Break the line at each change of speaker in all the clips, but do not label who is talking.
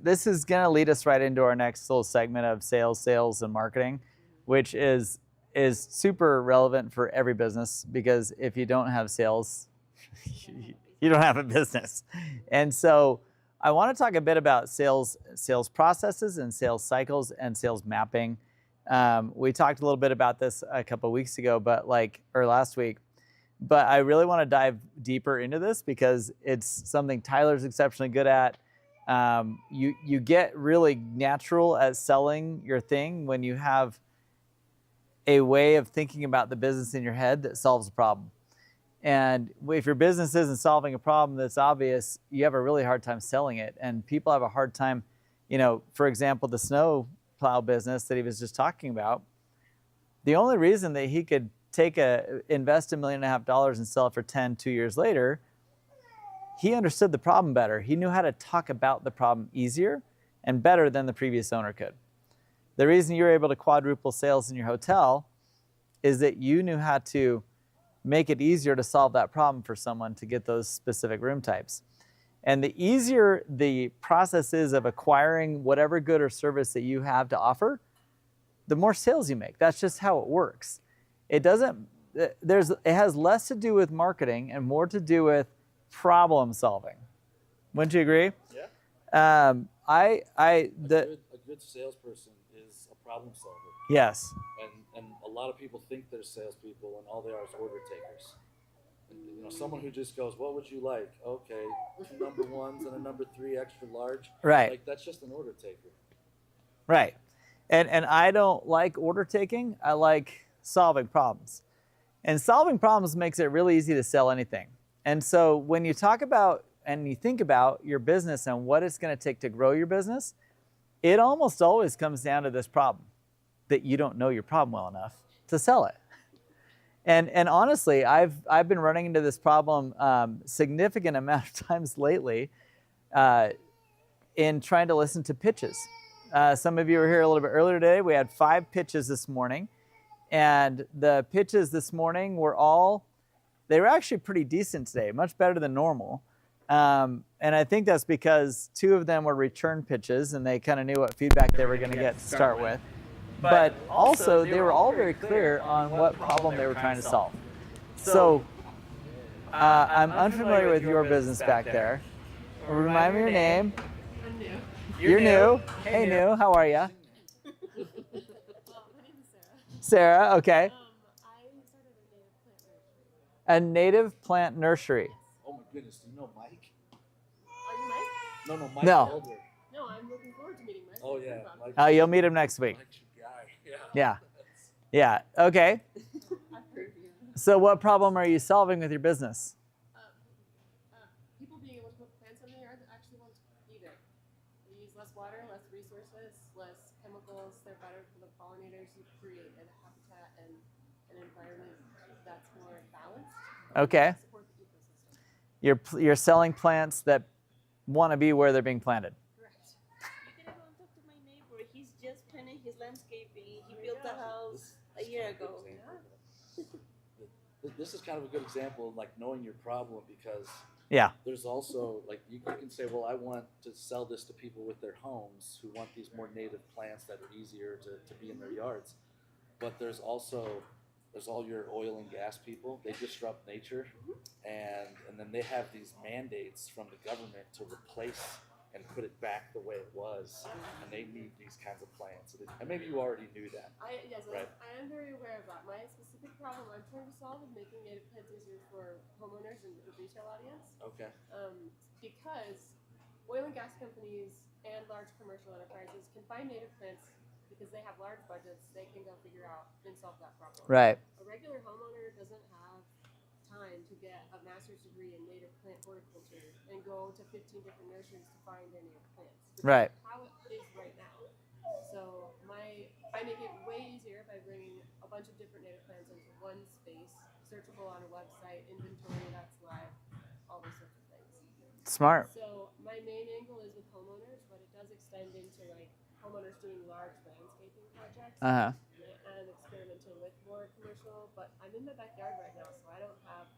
this is going to lead us right into our next little segment of sales, and marketing, which is super relevant for every business, because if you don't have sales, you don't have a business. And so I want to talk a bit about sales processes and sales cycles and sales mapping. We talked a little bit about this a couple of weeks ago, or last week. But I really want to dive deeper into this because it's something Tyler's exceptionally good at. You get really natural at selling your thing when you have a way of thinking about the business in your head that solves a problem. And if your business isn't solving a problem that's obvious, you have a really hard time selling it. And people have a hard time, for example, the snow plow business that he was just talking about. The only reason that he could invest $1.5 million and sell it for 10 2 years later, he understood the problem better. He knew how to talk about the problem easier and better than the previous owner could. The reason you're able to quadruple sales in your hotel is that you knew how to make it easier to solve that problem for someone to get those specific room types. And the easier the process is of acquiring whatever good or service that you have to offer, the more sales you make. That's just how it works. It has less to do with marketing and more to do with problem solving. Wouldn't you agree?
Yeah.
A
good salesperson is a problem solver.
Yes.
And a lot of people think they're salespeople and all they are is order takers. And, someone who just goes, "What would you like?" Okay, 2 number 1s and a number 3 extra large.
Right.
Like, that's just an order taker.
Right. And I don't like order taking. I like solving problems. And solving problems makes it really easy to sell anything. And so when you talk about and you think about your business and what it's going to take to grow your business, it almost always comes down to this problem, that you don't know your problem well enough to sell it. And honestly, I've been running into this problem significant amount of times lately in trying to listen to pitches. Some of you were here a little bit earlier today. We had 5 pitches this morning. And the pitches this morning they were actually pretty decent today, much better than normal. And I think that's because 2 of them were return pitches and they kind of knew what feedback they were going to get to start with. But also, they were all very clear on what problem they were trying to solve. So I'm unfamiliar with your business back there. Remind me your name.
I'm new.
You're new. Hey, new. How are you?
My name is Sarah.
Sarah, okay.
I started a native plant nursery.
A native plant nursery.
Oh my goodness, do you know Mike?
Are you Mike?
No, Mike
No.
Elder.
No, I'm looking forward to meeting Mike.
Oh yeah, Mike.
You'll meet him next week.
Mike's your guy.
Yeah. Yeah. Okay.
I've heard of you.
So what problem are you solving with your business?
People being able to put plants in their yard that actually won't either. They use less water, less resources, less chemicals. They're better for the pollinators. You create a habitat and an environment that's more balanced.
Okay.
Support the ecosystem.
You're selling plants that want to be where they're being planted.
Correct.
You can go and talk to my neighbor. He's just finished his landscaping. He built a house a year ago.
This is kind of a good example of like knowing your problem, because
Yeah.
there's also like you can say, well, I want to sell this to people with their homes who want these more native plants that are easier to be in their yards. But there's all your oil and gas people. They disrupt nature, and then they have these mandates from the government to replace and put it back the way it was, and they need these kinds of plants. And maybe you already knew that.
Yes,
Right.
I am very aware of that. My specific problem I'm trying to solve is making native plants easier for homeowners and the retail audience.
Okay.
Because oil and gas companies and large commercial enterprises can find native plants because they have large budgets. They can go figure out and solve that problem.
Right.
A regular homeowner doesn't have time to get a master's degree in native plant horticulture and go to 15 different nurseries to find their native plants.
Right.
How it is right now. So I make it way easier by bringing a bunch of different native plants into one space, searchable on a website, inventory that's live, all those sorts of things.
Smart.
So my main angle is with homeowners, but it does extend into like homeowners doing large landscaping projects.
Uh-huh.
And experimenting with more commercial, but I'm in my backyard right now, so I don't have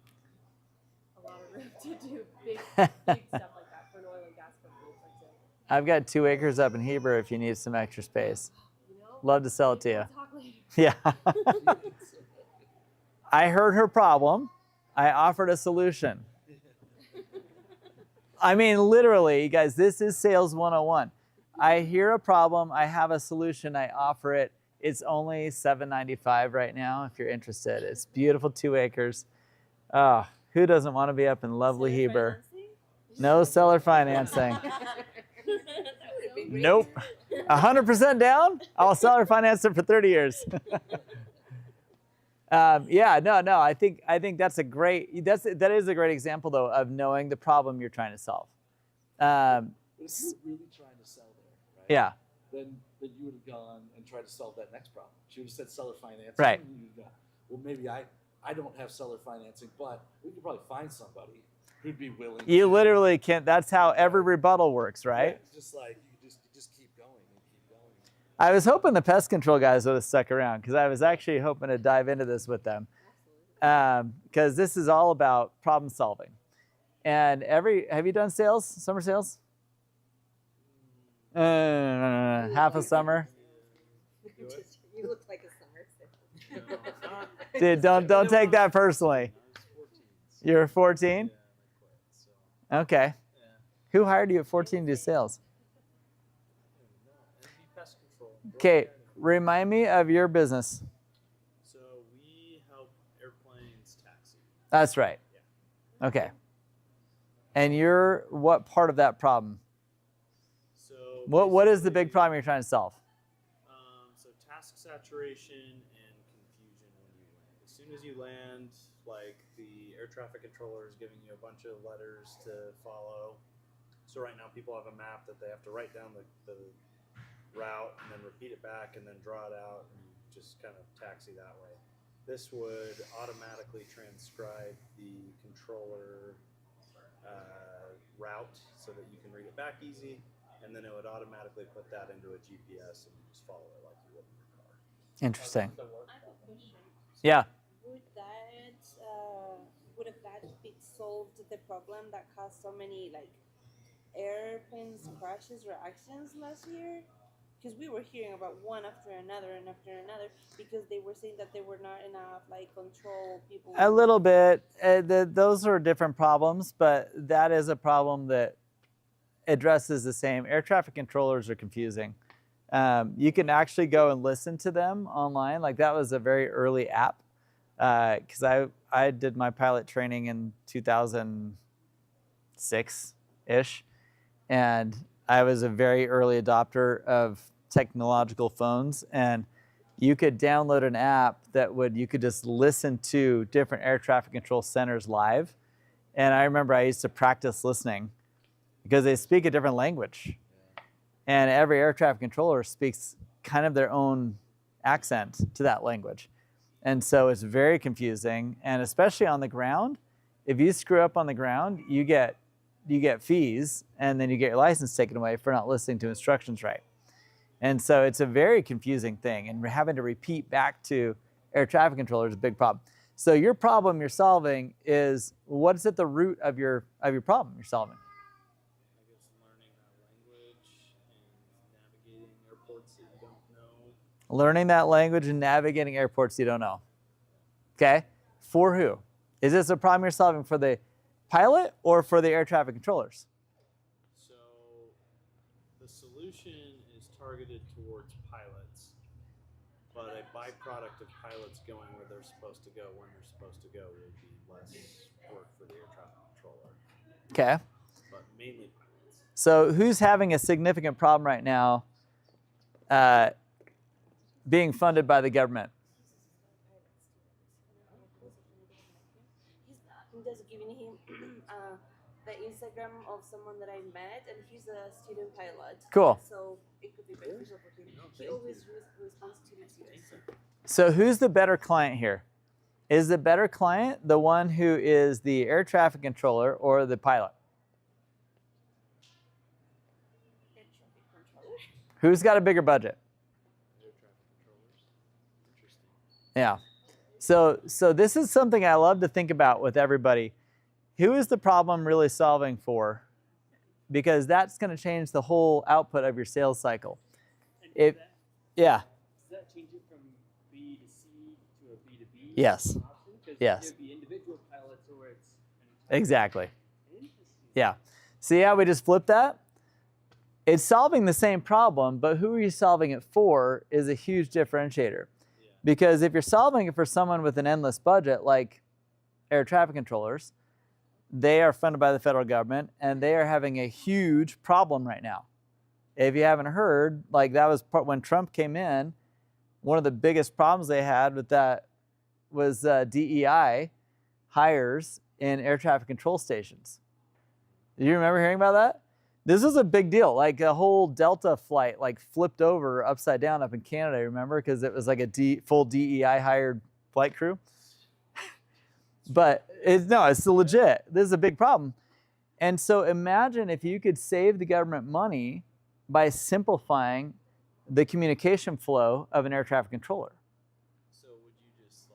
a lot of room to do big stuff like that for an oil and gas company, for example.
I've got 2 acres up in Heber if you need some extra space.
You know,
Love to sell it to you.
we'll talk later.
Yeah. I heard her problem. I offered a solution. I mean, literally, you guys, this is sales 101. I hear a problem. I have a solution. I offer it. It's only $795 right now if you're interested. It's beautiful, 2 acres. Oh, who doesn't want to be up in lovely
Seller
Heber?
financing?
No seller financing. Nope. 100% down? I'll seller finance it for 30 years. Yeah, no. I think that is a great example though of knowing the problem you're trying to solve.
But if you're really trying to sell there, right?
Yeah.
Then you would have gone and tried to solve that next problem. She would have said seller financing.
Right.
And you'd go, well, maybe I don't have seller financing, but we could probably find somebody who'd be willing.
You
to,
literally can't. That's how every rebuttal works, right?
Yeah, it's just like you just keep going and keep going.
I was hoping the pest control guys would have stuck around because I was actually hoping to dive into this with them because this is all about problem solving. And have you done sales, summer sales? Half a summer.
You look like a summer sale.
Dude, don't take that personally. You're 14? Okay. Who hired you at 14 to do sales? Okay, remind me of your business.
So we help airplanes taxi.
That's right. Okay. And you're what part of that problem?
So
What is the big problem you're trying to solve?
So task saturation and confusion when you land. As soon as you land, like the air traffic controller is giving you a bunch of letters to follow. So right now people have a map that they have to write down the route and then repeat it back and then draw it out and just kind of taxi that way. This would automatically transcribe the controller route so that you can read it back easy, and then it would automatically put that into a GPS and you just follow it like you would in your car.
Interesting.
I have a question.
Yeah.
Would that be solved the problem that caused so many like airplanes crashes or accidents last year? Because we were hearing about one after another because they were saying that there were not enough like control people.
A little bit. Those are different problems, but that is a problem that addresses the same. Air traffic controllers are confusing. You can actually go and listen to them online. Like that was a very early app because I did my pilot training in 2006-ish, and I was a very early adopter of technological phones, and you could download an app that you could just listen to different air traffic control centers live. And I remember I used to practice listening because they speak a different language. And every air traffic controller speaks kind of their own accent to that language. And so it's very confusing. And especially on the ground, if you screw up on the ground, you get fees, and then you get your license taken away for not listening to instructions right. And so it's a very confusing thing, and having to repeat back to air traffic controllers is a big problem. So your problem you're solving is, what's at the root of your problem you're solving?
I guess learning that language and navigating airports that you don't know.
Learning that language and navigating airports you don't know. Okay? For who? Is this a problem you're solving for the pilot or for the air traffic controllers?
So the solution is targeted towards pilots, but a byproduct of pilots going where they're supposed to go when they're supposed to go will be less work for the air traffic controller.
Okay.
But mainly pilots.
So who's having a significant problem right now being funded by the government?
I'm just giving him the Instagram of someone that I met, and he's a student pilot.
Cool.
So it could be beneficial for him. He always responds to my students.
So who's the better client here? Is the better client the one who is the air traffic controller or the pilot?
Air traffic controller.
Who's got a bigger budget?
Air traffic controllers. Interesting.
Yeah. So this is something I love to think about with everybody. Who is the problem really solving for? because that's going to change the whole output of your sales cycle.
And
If yeah,
does that change it from B to C to a B to B?
Yes.
option? 'Cause
Yes.
there'd be individual pilots or it's
exactly.
Interesting.
Yeah. See how we just flipped that? It's solving the same problem, but who are you solving it for is a huge differentiator.
Yeah.
Because if you're solving it for someone with an endless budget, like air traffic controllers, they are funded by the federal government and they are having a huge problem right now. If you haven't heard, like that was when Trump came in, one of the biggest problems they had with that was DEI hires in air traffic control stations. Do you remember hearing about that? This was a big deal. Like a whole Delta flight like flipped over upside down up in Canada, remember? Because it was like a full DEI hired flight crew. But it's legit. This is a big problem. And so imagine if you could save the government money by simplifying the communication flow of an air traffic controller.
So would you just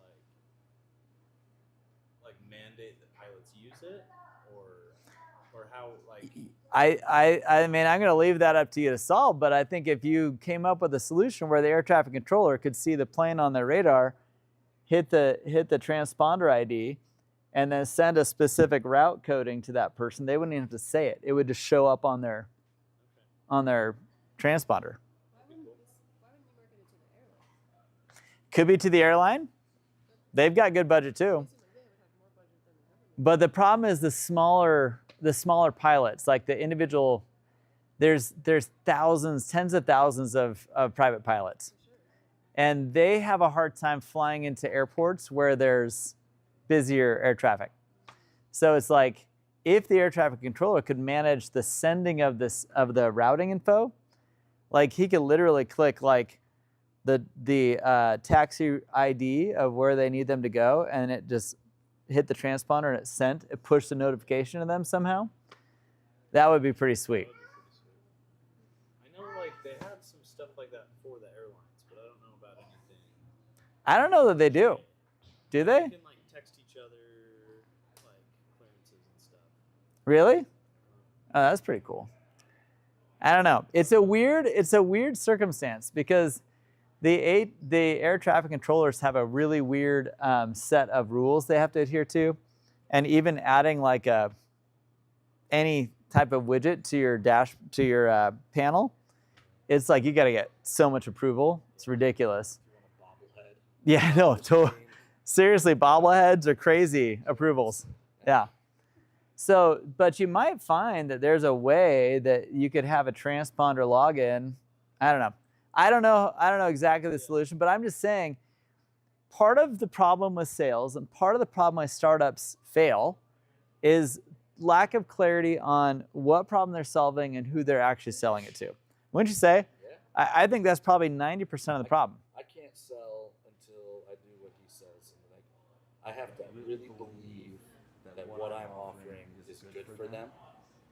like mandate that pilots use it, or how like?
I mean, I'm going to leave that up to you to solve, but I think if you came up with a solution where the air traffic controller could see the plane on their radar, hit the transponder ID, and then send a specific route coding to that person, they wouldn't even have to say it. It would just show up on their transponder.
Why wouldn't you market it to the airline?
Could be to the airline. They've got good budget too.
It seems like they would have more budget than the government.
But the problem is the smaller pilots, like the individual, there's thousands, tens of thousands of private pilots. And they have a hard time flying into airports where there's busier air traffic. So it's like if the air traffic controller could manage the sending of the routing info, like he could literally click like the taxi ID of where they need them to go, and it just hit the transponder and it sent, it pushed a notification to them somehow. That would be pretty sweet.
I know like they have some stuff like that for the airlines, but I don't know about anything.
I don't know that they do. Do they?
You can like text each other like clearances and stuff.
Really? Oh, that's pretty cool. I don't know. It's a weird circumstance because the air traffic controllers have a really weird set of rules they have to adhere to, and even adding like any type of widget to your panel, it's like you got to get so much approval. It's ridiculous.
You want a bobblehead?
Yeah, no, seriously, bobbleheads are crazy approvals. Yeah. So, but you might find that there's a way that you could have a transponder login. I don't know exactly the solution, but I'm just saying part of the problem with sales and part of the problem why startups fail is lack of clarity on what problem they're solving and who they're actually selling it to. Wouldn't you say?
Yeah.
I think that's probably 90% of the problem.
I can't sell until I do what he says. And like, I have to really believe that what I'm offering is good for them.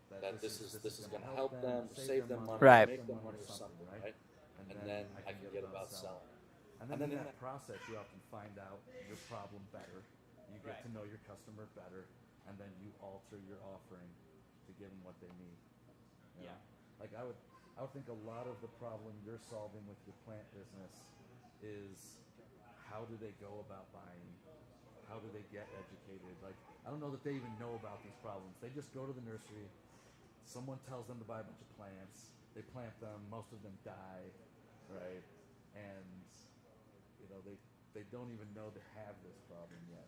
That this is going to help them, save them money,
Right.
make them money or something, right? And then I can get about selling.
And then in that process, you often find out your problem better. You get to know your customer better, and then you alter your offering to give them what they need. You know? Like I would think a lot of the problem you're solving with your plant business is how do they go about buying? How do they get educated? Like I don't know that they even know about these problems. They just go to the nursery. Someone tells them to buy a bunch of plants. They plant them. Most of them die, right? And they don't even know they have this problem yet.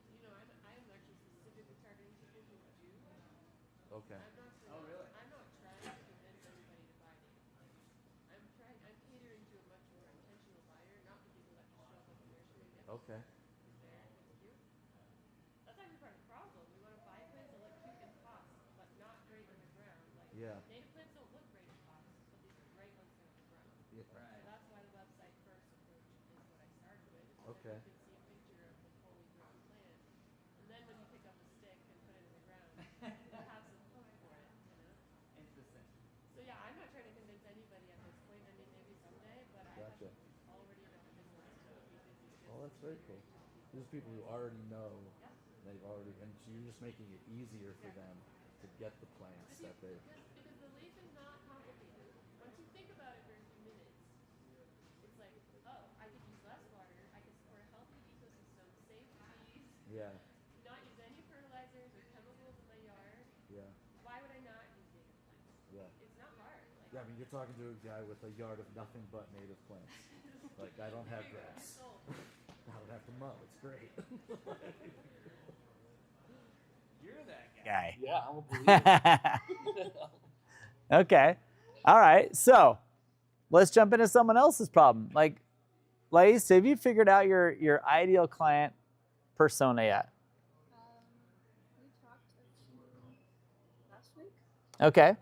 You know, I am actually specifically targeting people who do.
Okay.
I'm not trying to convince everybody to buy it. I'm catering to a much more intentional buyer, not the people that just show up at the nursery and get
Okay.
there. It's cute. That's actually part of the problem. We want to buy plants that look cute in pots, but not great on the ground. Like
Yeah.
native plants don't look great in pots, but these are great once they're on the ground.
Yeah.
So that's why the website first approach is what I started with. Is so
Okay.
that you can see a picture of the fully grown plant, and then when you pick up a stick and put it in the ground, you have some hope for it.
Interesting.
So yeah, I'm not trying to convince anybody at this point. I mean, maybe someday, but I
Gotcha.
have already enough business to be busy.
Well, that's very cool. These are people who already know. They've already, and so you're just making it easier for them to get the plants that they.
Because the leaf is not complicated. Once you think about it for a few minutes, it's like, oh, I could use less water. I could support a healthy ecosystem, save trees,
Yeah,
not use any fertilizers or chemicals in my yard.
yeah,
Why would I not use native plants?
yeah.
It's not hard. Like,
Yeah, I mean, you're talking to a guy with a yard of nothing but native plants. Like, I don't have grass.
sold.
I don't have to mow. It's great.
You're that guy.
Yeah, I'm a believer.
Okay. All right. So let's jump into someone else's problem. Like, Lace, have you figured out your ideal client persona yet?
We talked last week
Okay.
about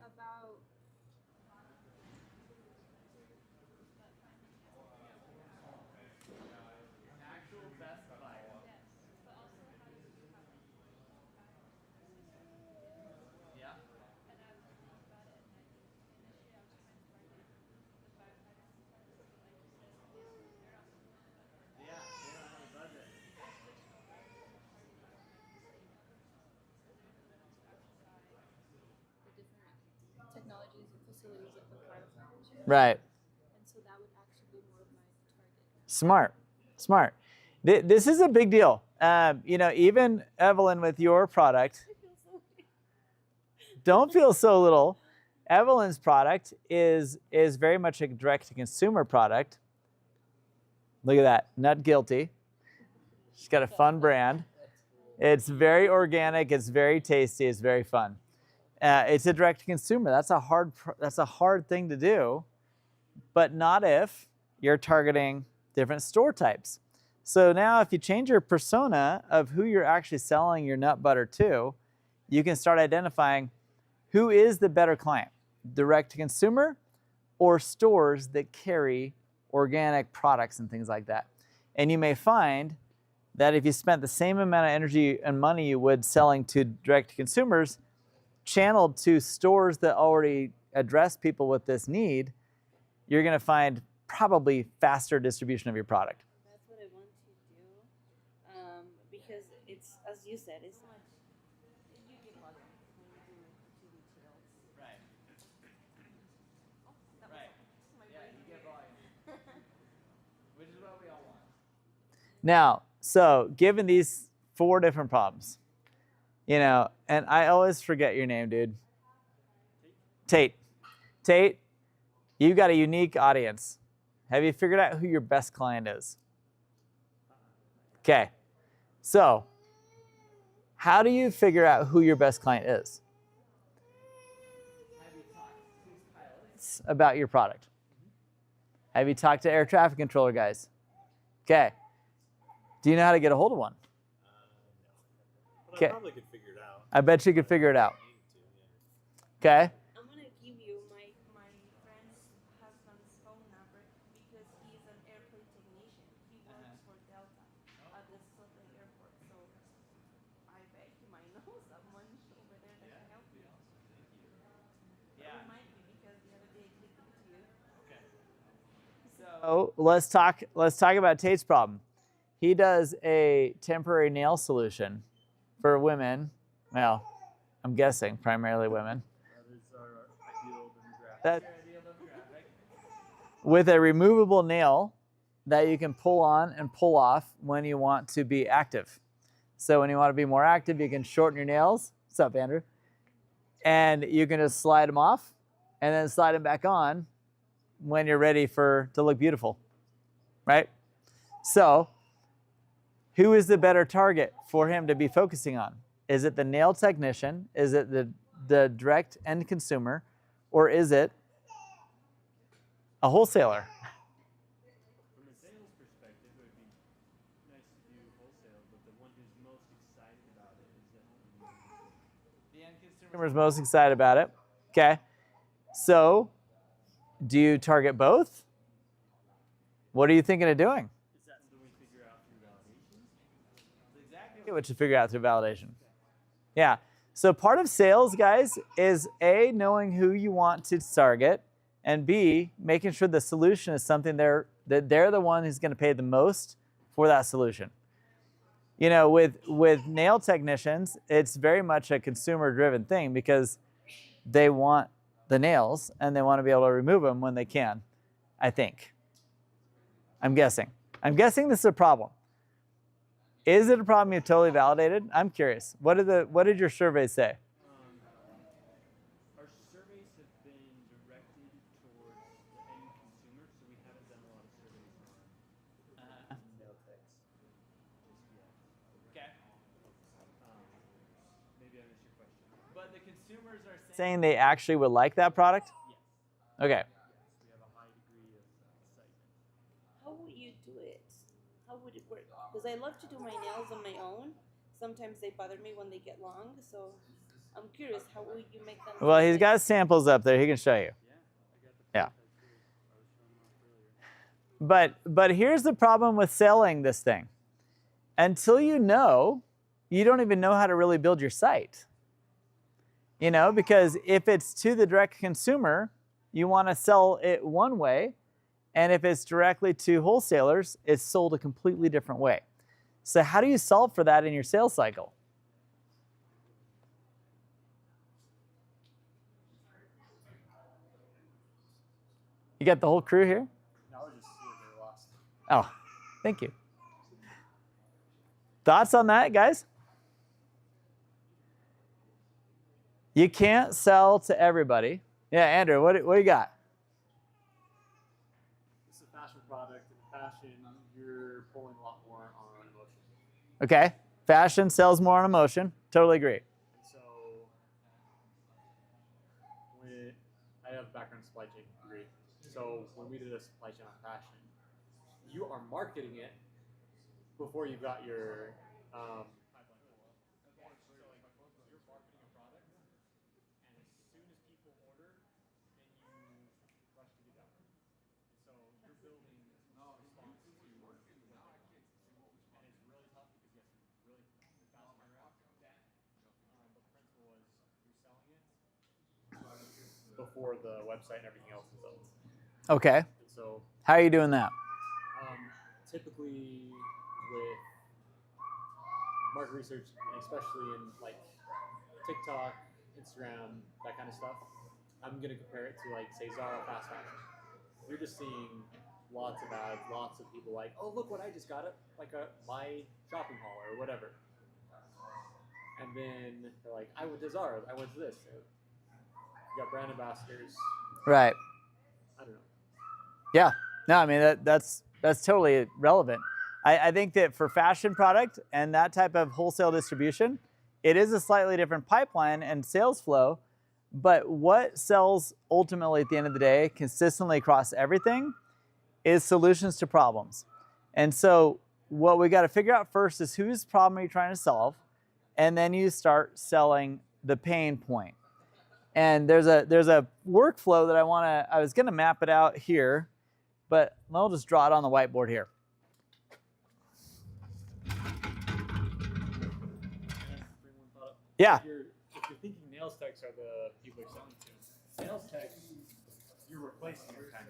the different technologies and facilities that the car offers.
Right.
And so that would actually be more of my target.
Smart. Smart. This is a big deal. Even Evelyn with your product, don't feel so little. Evelyn's product is very much a direct-to-consumer product. Look at that, nut guilty. She's got a fun brand. It's very organic. It's very tasty. It's very fun. It's a direct-to-consumer. That's a hard thing to do, but not if you're targeting different store types. So now, if you change your persona of who you're actually selling your nut butter to, you can start identifying who is the better client, direct-to-consumer or stores that carry organic products and things like that. And you may find that if you spent the same amount of energy and money you would selling to direct-to-consumers, channeled to stores that already address people with this need, you're going to find probably faster distribution of your product.
That's what I want to do, because it's, as you said, it's not. You get bothered when you do details.
Right.
Oh, that
Right.
was my
Yeah,
brain.
you get volume, which is what we all want. Now, so given these 4 different problems, and I always forget your name, dude. Tate. Tate, you've got a unique audience. Have you figured out who your best client is? Okay. So, how do you figure out who your best client is? Have you talked to pilots about your product? Have you talked to air traffic controller guys? Okay. Do you know how to get a hold of one?
But
Okay.
I probably could figure it out.
I bet you could figure it out.
I need to, yeah.
Okay.
I'm gonna give you my friend's husband's phone number because he's an airplane technician. He works for Delta at the Salt Lake Airport, so I bet he might know someone over there that can help you.
Yeah.
Remind me because the other day I clicked into you.
So let's talk about Tate's problem. He does a temporary nail solution for women. Well, I'm guessing primarily women.
That is our ideal demographic.
That's with a removable nail that you can pull on and pull off when you want to be active. So when you want to be more active, you can shorten your nails. What's up, Andrew? And you can just slide them off and then slide them back on when you're ready to look beautiful, right? So who is the better target for him to be focusing on? Is it the nail technician? Is it the direct end consumer? Or is it a wholesaler?
From a sales perspective, it would be nice to do wholesale, but the one who's most excited about it is
The end consumer is most excited about it. Okay. So do you target both? What are you thinking of doing?
Is that something we figure out through validation?
Exactly what you figure out through validation. Yeah. So part of sales, guys, is A, knowing who you want to target, and B, making sure the solution is something that they're the one who's going to pay the most for that solution. You know, with nail technicians, it's very much a consumer-driven thing because they want the nails and they want to be able to remove them when they can, I think. I'm guessing. I'm guessing this is a problem. Is it a problem you've totally validated? I'm curious. What did your surveys say?
Our surveys have been directed towards the end consumer, so we haven't done a lot of surveys on nail techs just yet.
Okay.
Maybe I missed your question.
But the consumers are saying they actually would like that product?
Yes.
Okay.
Yes, we have a high degree of excitement.
How would you do it? How would it work? Because I love to do my nails on my own. Sometimes they bother me when they get long, so I'm curious, how will you make them?
Well, he's got samples up there. He can show you. Yeah. But here's the problem with selling this thing. Until you know, you don't even know how to really build your site. You know, because if it's to the direct consumer, you want to sell it one way. And if it's directly to wholesalers, it's sold a completely different way. So how do you solve for that in your sales cycle? You got the whole crew here?
No, I was just seeing if they were lost.
Oh, thank you. Thoughts on that, guys? You can't sell to everybody. Yeah, Andrew, what do you got?
This is a fashion product. In fashion, you're pulling a lot more on emotion.
Okay, fashion sells more on emotion. Totally agree.
And so, when I have a background in supply chain degree, so when we did a supply chain on fashion, you are marketing it before you've got your pipeline full up. So like you're marketing a product, and as soon as people order, then you rush to get out. So you're building response to and it's really tough because you have to really fast turnaround. But the principle was you're selling it before the website and everything else is built.
Okay.
And so
How are you doing that?
typically with market research, and especially in like TikTok, Instagram, that kind of stuff, I'm gonna compare it to like say Zara fast fashion. You're just seeing lots of ads, lots of people like, oh look what I just got it, like my shopping haul or whatever. And then they're like, I went to Zara, I went to this. So you got brand ambassadors.
Right.
I don't know.
Yeah. No, I mean that's totally relevant. I think that for fashion product and that type of wholesale distribution, it is a slightly different pipeline and sales flow. But what sells ultimately at the end of the day, consistently across everything, is solutions to problems. And so what we got to figure out first is whose problem are you trying to solve, and then you start selling the pain point. And there's a workflow that I was gonna map it out here, but I'll just draw it on the whiteboard here. Yeah.
If you're thinking nails techs are the people you're selling to, nails techs, you're replacing them kind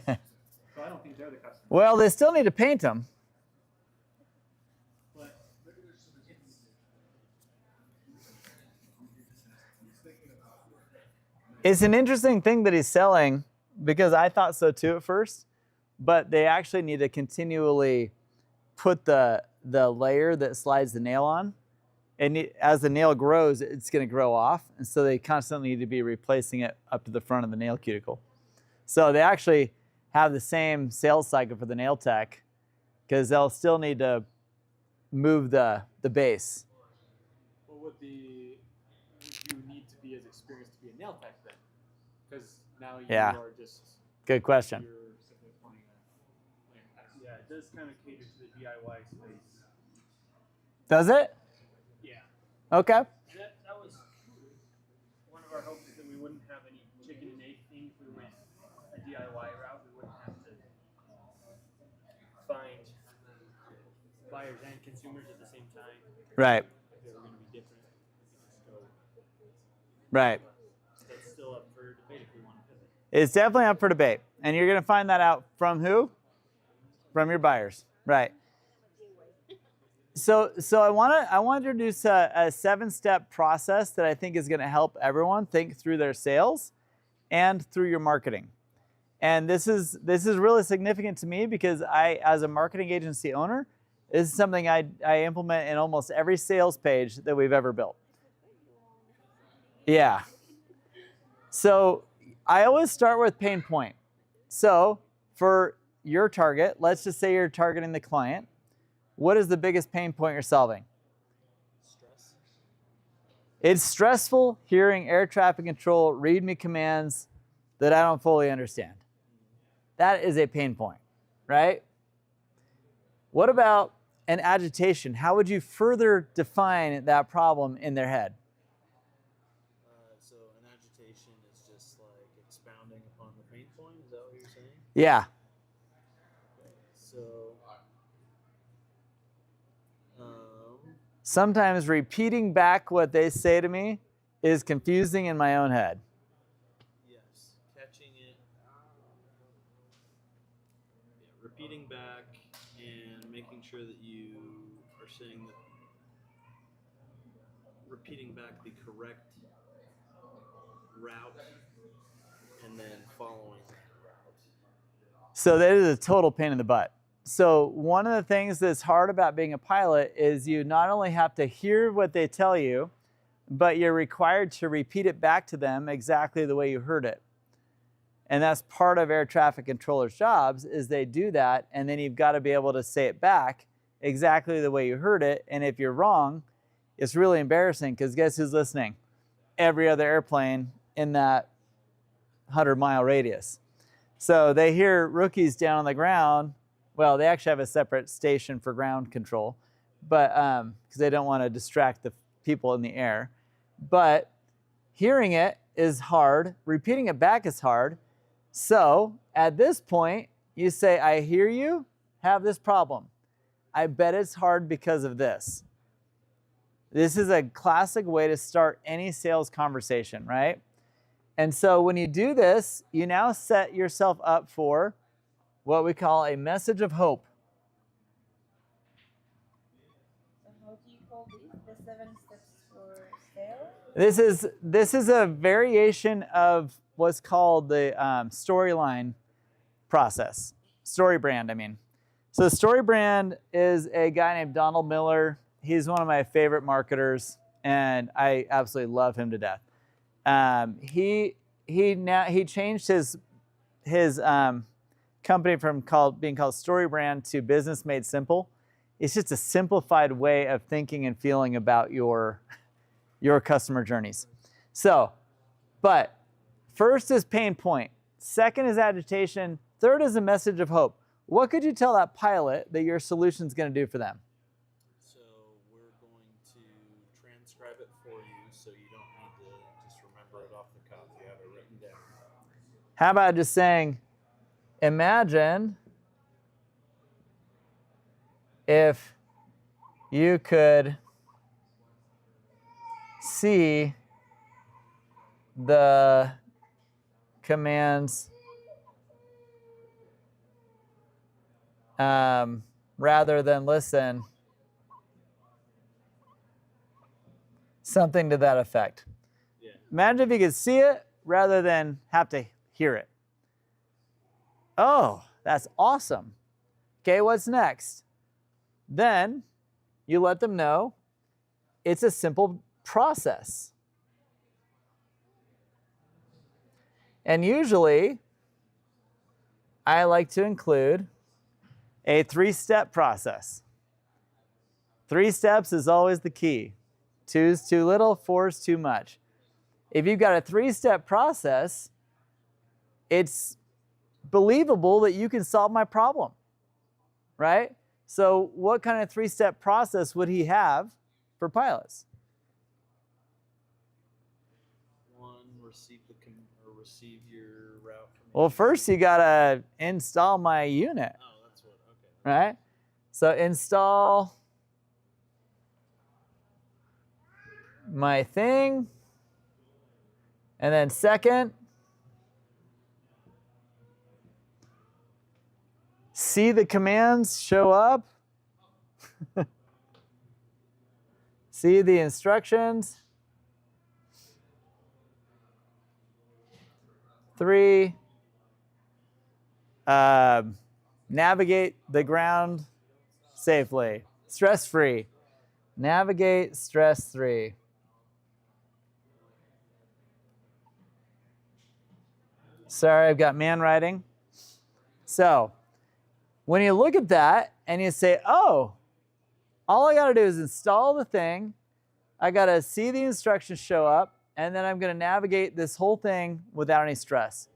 of. So I don't think they're the customer.
Well, they still need to paint them.
But
It's an interesting thing that he's selling because I thought so too at first, but they actually need to continually put the layer that slides the nail on. And as the nail grows, it's going to grow off. And so they constantly need to be replacing it up to the front of the nail cuticle. So they actually have the same sales cycle for the nail tech because they'll still need to move the base.
Well, would you need to be as experienced to be a nail tech then? Because now you are just...
Good question.
You're simply applying a
Yeah, it does kind of cater to the DIY space.
Does it?
Yeah.
Okay.
That was one of our hopes, is that we wouldn't have any chicken and egg thing. If we went a DIY route, we wouldn't have to find buyers and consumers at the same time.
Right.
If they were going to be different.
Right.
That's still up for debate if we want to pivot.
It's definitely up for debate. And you're going to find that out from who? From your buyers. Right. So I want to introduce a 7-step process that I think is going to help everyone think through their sales and through your marketing. And this is really significant to me because I, as a marketing agency owner, this is something I implement in almost every sales page that we've ever built. Yeah. So I always start with pain point. So for your target, let's just say you're targeting the client. What is the biggest pain point you're solving?
Stress.
It's stressful hearing air traffic control read me commands that I don't fully understand. That is a pain point, right? What about an agitation? How would you further define that problem in their head?
So an agitation is just like expounding upon the pain point. Is that what you're saying?
Yeah.
So,
Sometimes repeating back what they say to me is confusing in my own head.
yes, catching it, repeating back, and making sure that you are saying that, repeating back the correct route, and then following that route.
So that is a total pain in the butt. So one of the things that's hard about being a pilot is you not only have to hear what they tell you, but you're required to repeat it back to them exactly the way you heard it. And that's part of air traffic controllers' jobs is they do that, and then you've got to be able to say it back exactly the way you heard it. And if you're wrong, it's really embarrassing because guess who's listening? Every other airplane in that 100-mile radius. So they hear rookies down on the ground. Well, they actually have a separate station for ground control, but because they don't want to distract the people in the air. But hearing it is hard. Repeating it back is hard. So at this point, you say, I hear you have this problem. I bet it's hard because of this. This is a classic way to start any sales conversation, right? And so when you do this, you now set yourself up for what we call a message of hope.
So how do you call these? The 7 steps for sales?
This is a variation of what's called the storyline process. Story brand, I mean. So story brand is a guy named Donald Miller. He's one of my favorite marketers, and I absolutely love him to death. He changed his company from being called Story Brand to Business Made Simple. It's just a simplified way of thinking and feeling about your customer journeys. So, but first is pain point. Second is agitation. Third is a message of hope. What could you tell that pilot that your solution is going to do for them?
So we're going to transcribe it for you so you don't need to just remember it off the cuff. You have it written down.
How about just saying, imagine if you could see the commands rather than listen. Something to that effect.
Yeah.
Imagine if you could see it rather than have to hear it. Oh, that's awesome. Okay, what's next? Then you let them know it's a simple process. And usually, I like to include a 3-step process. 3 steps is always the key. 2's too little, 4's too much. If you've got a 3-step process, it's believable that you can solve my problem, right? So what kind of 3-step process would he have for pilots?
1, receive your route.
Well, first you gotta install my unit.
Oh, that's what. Okay.
Right? So install my thing. And then second, see the commands show up. See the instructions. 3, navigate the ground safely, stress-free. Navigate stress-free. Sorry, I've got man writing. So when you look at that and you say, oh, all I got to do is install the thing. I got to see the instructions show up, and then I'm going to navigate this whole thing without any stress.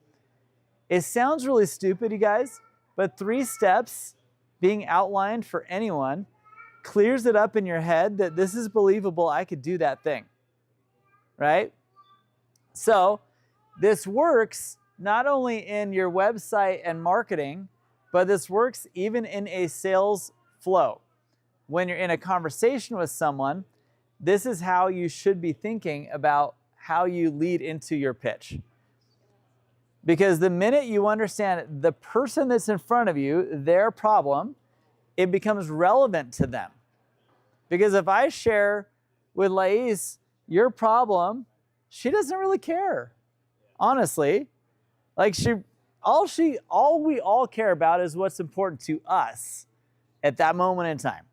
It sounds really stupid, you guys, but 3 steps being outlined for anyone clears it up in your head that this is believable, I could do that thing, right? So this works not only in your website and marketing, but this works even in a sales flow. When you're in a conversation with someone, this is how you should be thinking about how you lead into your pitch. Because the minute you understand the person that's in front of you, their problem, it becomes relevant to them. Because if I share with Lais your problem, she doesn't really care, honestly. Like all we all care about is what's important to us at that moment in time.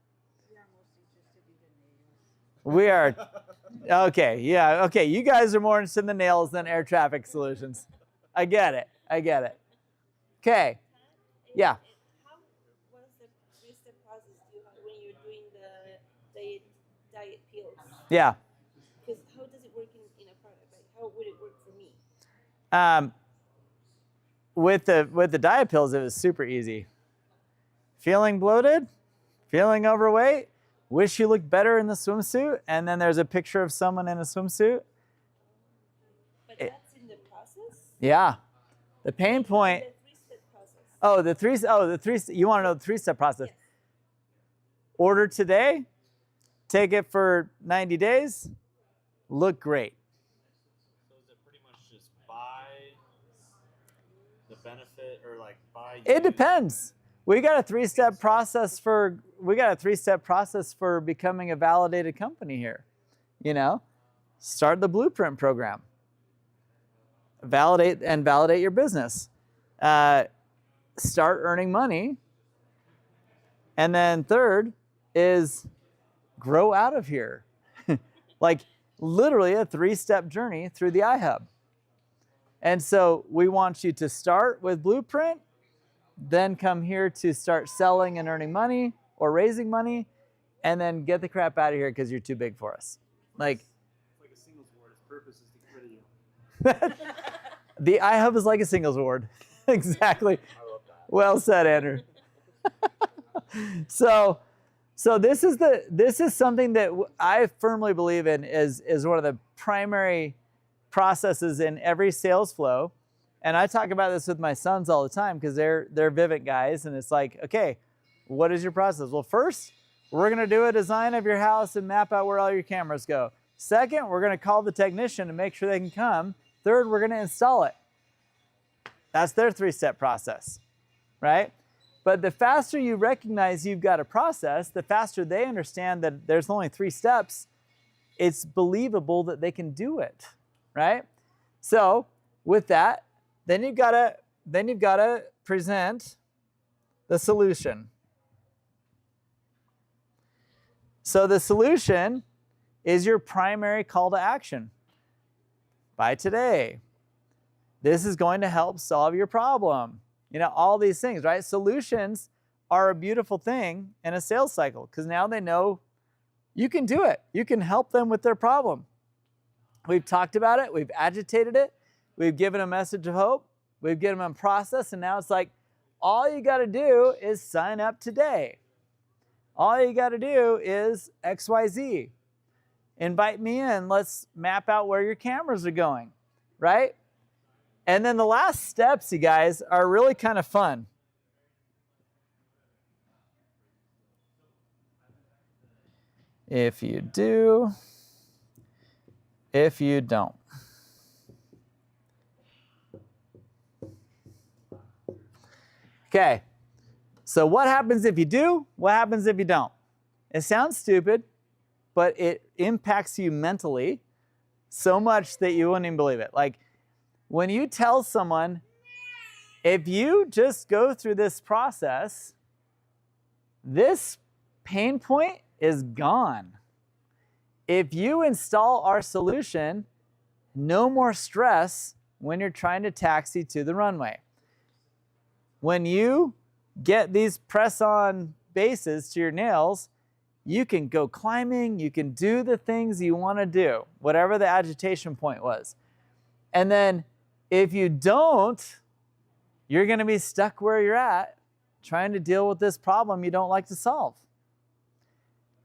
We are, okay, yeah, okay. You guys are more interested in the nails than air traffic solutions. I get it. Okay, yeah.
What is the 3-step process you have when you're doing the diet pills?
Yeah.
Because how does it work in a product? Like, how would it work for me?
With the diet pills, it was super easy. Feeling bloated, feeling overweight, wish you looked better in the swimsuit, and then there's a picture of someone in a swimsuit.
But that's in the process?
Yeah. The pain point.
The 3-step process.
You want to know the 3-step process?
Yes.
Order today, take it for 90 days, look great.
So is it pretty much just buy the benefit or like buy?
It depends. We got a 3-step process for becoming a validated company here. You know, start the blueprint program. Validate your business. Start earning money. And then 3rd is grow out of here. Like literally a 3-step journey through the iHub. And so we want you to start with blueprint, then come here to start selling and earning money or raising money, and then get the crap out of here because you're too big for us. Like
a singles ward. Its purpose is to get rid of you.
The iHub is like a singles ward. Exactly.
I love that.
Well said, Andrew. So this is something that I firmly believe in is one of the primary processes in every sales flow. And I talk about this with my sons all the time because they're Vivint guys, and it's like, okay, what is your process? Well, first, we're going to do a design of your house and map out where all your cameras go. Second, we're going to call the technician to make sure they can come. Third, we're going to install it. That's their 3-step process, right? But the faster you recognize you've got a process, the faster they understand that there's only 3 steps. It's believable that they can do it, right? So with that, then you've got to present the solution. So the solution is your primary call to action. Buy today. This is going to help solve your problem. You know, all these things, right? Solutions are a beautiful thing in a sales cycle because now they know you can do it. You can help them with their problem. We've talked about it. We've agitated it. We've given a message of hope. We've given them a process. And now it's like, all you got to do is sign up today. All you got to do is XYZ. Invite me in. Let's map out where your cameras are going, right? And then the last steps, you guys, are really kind of fun. If you do, if you don't. Okay, so what happens if you do? What happens if you don't? It sounds stupid, but it impacts you mentally so much that you wouldn't even believe it. Like when you tell someone, if you just go through this process, this pain point is gone. If you install our solution, no more stress when you're trying to taxi to the runway. When you get these press-on bases to your nails, you can go climbing, you can do the things you want to do, whatever the agitation point was. And then if you don't, you're going to be stuck where you're at trying to deal with this problem you don't like to solve.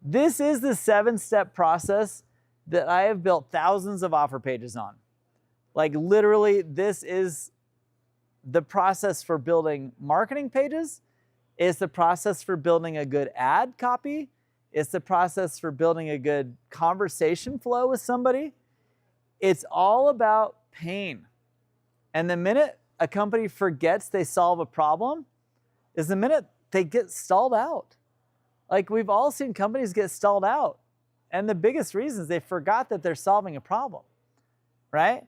This is the 7-step process that I have built thousands of offer pages on. Like literally, this is the process for building marketing pages. It's the process for building a good ad copy. It's the process for building a good conversation flow with somebody. It's all about pain. And the minute a company forgets they solve a problem is the minute they get stalled out. Like we've all seen companies get stalled out. And the biggest reason is they forgot that they're solving a problem, right?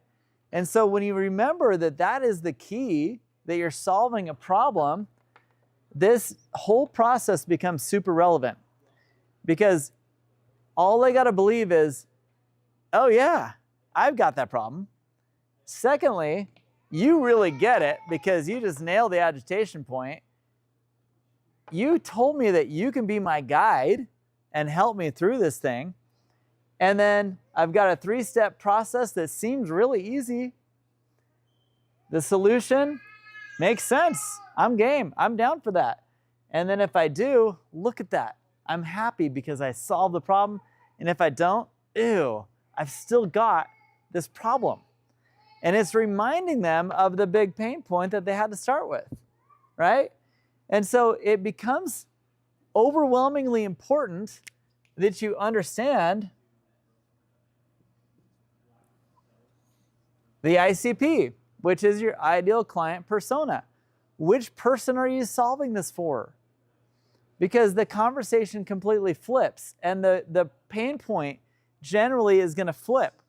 And so when you remember that that is the key, that you're solving a problem, this whole process becomes super relevant. Because all they got to believe is, oh yeah, I've got that problem. Secondly, you really get it because you just nailed the agitation point. You told me that you can be my guide and help me through this thing. And then I've got a 3-step process that seems really easy. The solution makes sense. I'm game. I'm down for that. And then if I do, look at that. I'm happy because I solved the problem. And if I don't, ew, I've still got this problem. And it's reminding them of the big pain point that they had to start with, right? And so it becomes overwhelmingly important that you understand the ICP, which is your ideal client persona. Which person are you solving this for? Because the conversation completely flips and the pain point generally is going to flip.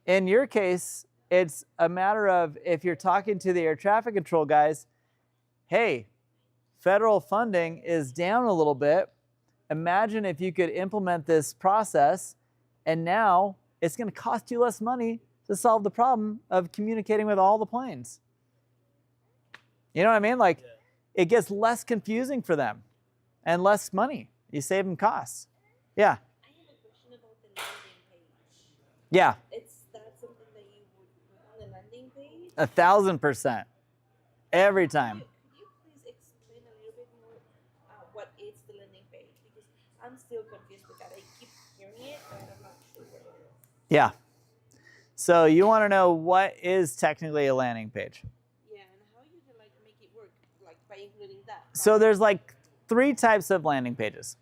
In your case, it's a matter of if you're talking to the air traffic control guys, hey, federal funding is down a little bit. Imagine if you could implement this process and now it's going to cost you less money to solve the problem of communicating with all the planes. You know what I mean? Like it gets less confusing for them and less money. You save them costs. Yeah.
I have a question about the landing page.
Yeah.
Is that something that you would put on the landing page?
1,000%. Every time.
Could you please explain a little bit more what is the landing page? Because I'm still confused with that. I keep hearing it, but I'm not sure what it is.
Yeah. So you want to know what is technically a landing page.
Yeah, and how you can like make it work, like by including that.
So there's like 3 types of landing pages.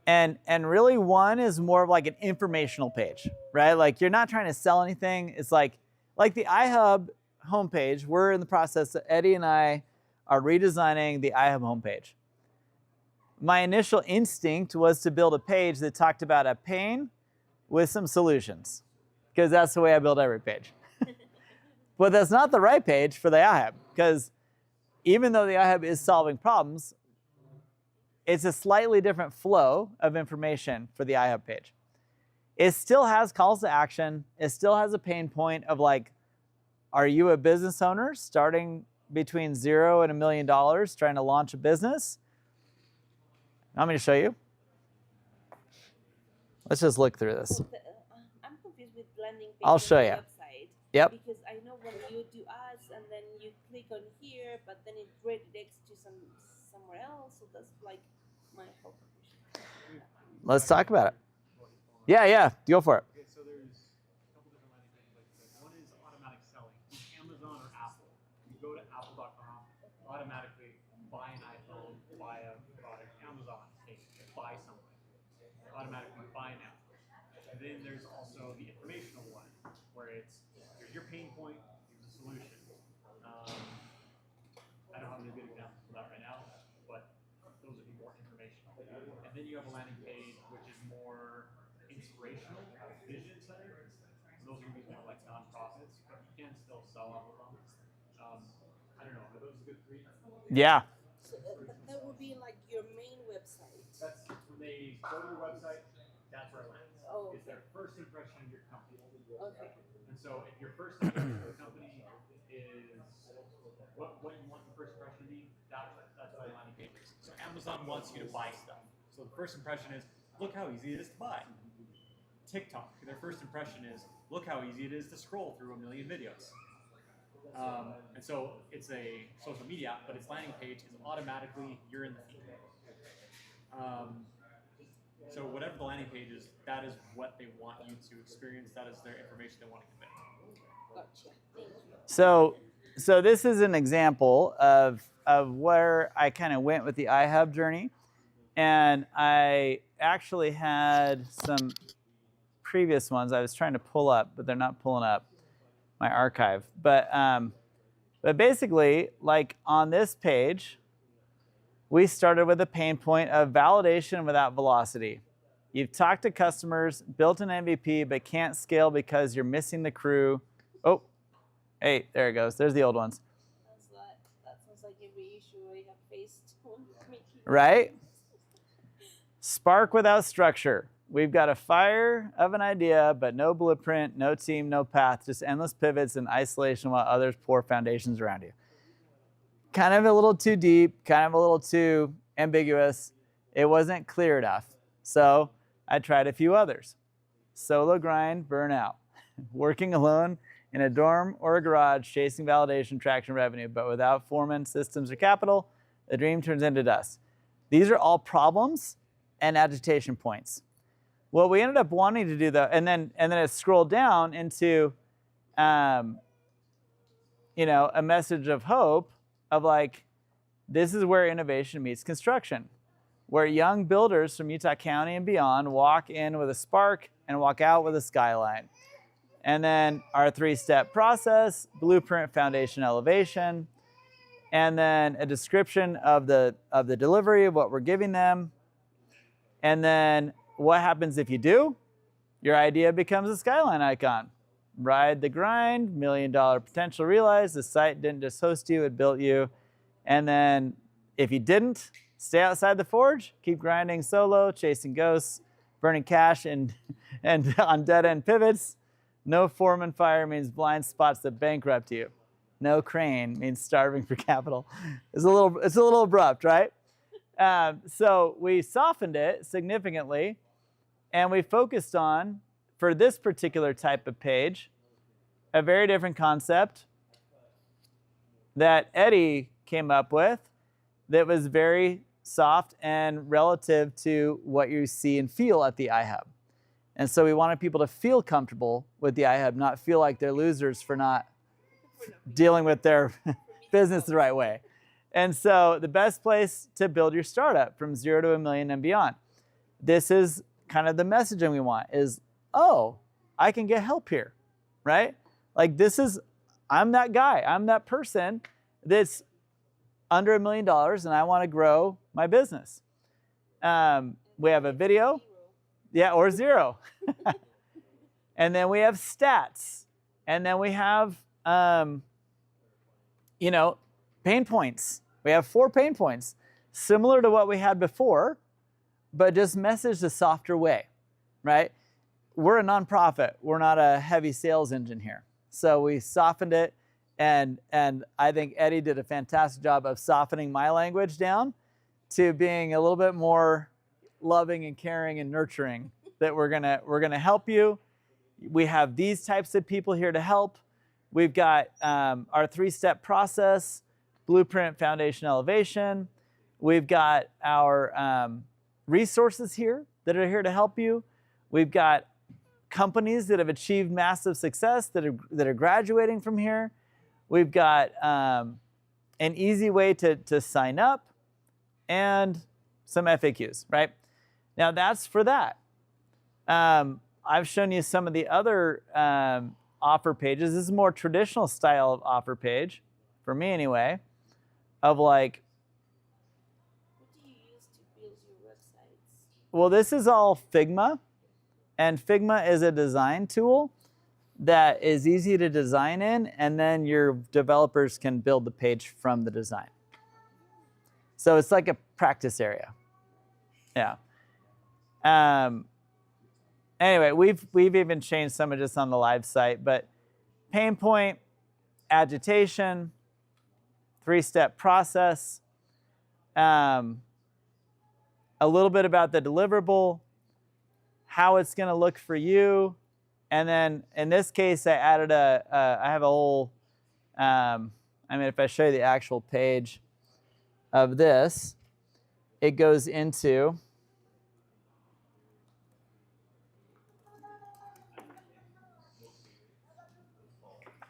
And really one is more of like an informational page, right? Like you're not trying to sell anything. It's like the iHub homepage. We're in the process, Eddie and I are redesigning the iHub homepage. My initial instinct was to build a page that talked about a pain with some solutions, because that's the way I build every page. But that's not the right page for the iHub, because even though the iHub is solving problems, it's a slightly different flow of information for the iHub page. It still has calls to action. It still has a pain point of like, are you a business owner starting between $0 and $1 million trying to launch a business? I'm going to show you. Let's just look through this.
I'm confused with landing page.
I'll
on
show
the
you.
Website.
Yep.
Because I know when you do ads and then you click on here, but then it redirects to somewhere else. So that's like my whole confusion.
Let's talk about it. Yeah, go for it.
Okay, so there's a couple different landing pages, like you said. One is automatic selling. Amazon or Apple. You go to apple.com, automatically buy an iPhone, buy a product. Amazon, hey, buy something. Automatically buy now. And then there's also the informational one, where it's here's your pain point, here's a solution. I don't have any good examples for that right now, but those would be more informational. And then you have a landing page which is more inspirational, vision centered. Those are gonna be more like nonprofits, but you can still sell off of them. I don't know. Are those good three?
Yeah.
So that would be like your main website.
That's when they go to your website. That's where it lands.
Oh,
It's their first impression of your company.
okay.
And so, if your first impression of the company is what you want the first impression to be, that's what the landing page is. So Amazon wants you to buy stuff. So the first impression is, look how easy it is to buy. TikTok, their first impression is, look how easy it is to scroll through 1 million videos. And so it's a social media, but its landing page is automatically you're in the feed. So whatever the landing page is, that is what they want you to experience. That is their information they want to convey.
Gotcha. Thank you.
So this is an example of where I kind of went with the iHub journey, and I actually had some previous ones I was trying to pull up, but they're not pulling up my archive. But basically, like on this page, we started with a pain point of validation without velocity. You've talked to customers, built an MVP, but can't scale because you're missing the crew. Oh, hey, there it goes. There's the old ones.
That sounds like every issue we have faced.
Right? Spark without structure. We've got a fire of an idea, but no blueprint, no team, no path, just endless pivots and isolation while others pour foundations around you. Kind of a little too deep, kind of a little too ambiguous. It wasn't clear enough. So I tried a few others. Solo grind, burnout. Working alone in a dorm or a garage, chasing validation, traction, revenue, but without foremen, systems, or capital, the dream turns into dust. These are all problems and agitation points. What we ended up wanting to do though, and then it scrolled down into, a message of hope of like, this is where innovation meets construction, where young builders from Utah County and beyond walk in with a spark and walk out with a skyline. And then our 3-step process, blueprint, foundation, elevation, and then a description of the delivery of what we're giving them. And then what happens if you do? Your idea becomes a skyline icon. Ride the grind, $1 million potential realized. The site didn't just host you, it built you. And then if you didn't, stay outside the forge, keep grinding solo, chasing ghosts, burning cash and on dead-end pivots. No foreman fire means blind spots that bankrupt you. No crane means starving for capital. It's a little abrupt, right? So we softened it significantly, and we focused on, for this particular type of page, a very different concept that Eddie came up with that was very soft and relative to what you see and feel at the iHub. And so we wanted people to feel comfortable with the iHub, not feel like they're losers for not dealing with their business the right way. And so the best place to build your startup from 0 to $1 million and beyond. This is kind of the messaging we want is, oh, I can get help here, right? Like I'm that guy, I'm that person that's under $1 million and I want to grow my business. We have a video, yeah, or 0. And then we have stats. And then we have, pain points. We have 4 pain points, similar to what we had before, but just messaged a softer way, right? We're a nonprofit. We're not a heavy sales engine here. So we softened it, and I think Eddie did a fantastic job of softening my language down to being a little bit more loving and caring and nurturing, that we're gonna help you. We have these types of people here to help. We've got our 3-step process, blueprint, foundation, elevation. We've got our resources here that are here to help you. We've got companies that have achieved massive success that are graduating from here. We've got an easy way to sign up and some FAQs, right? Now that's for that. I've shown you some of the other offer pages. This is a more traditional style of offer page, for me anyway, of like,
What do you use to build your websites?
well, this is all Figma, And Figma is a design tool that is easy to design in, and then your developers can build the page from the design. So it's like a practice area. Yeah. Anyway, we've even changed some of this on the live site, but pain point, agitation, 3-step process, a little bit about the deliverable, how it's going to look for you, and then in this case, I added I have a whole, I mean, if I show you the actual page of this, it goes into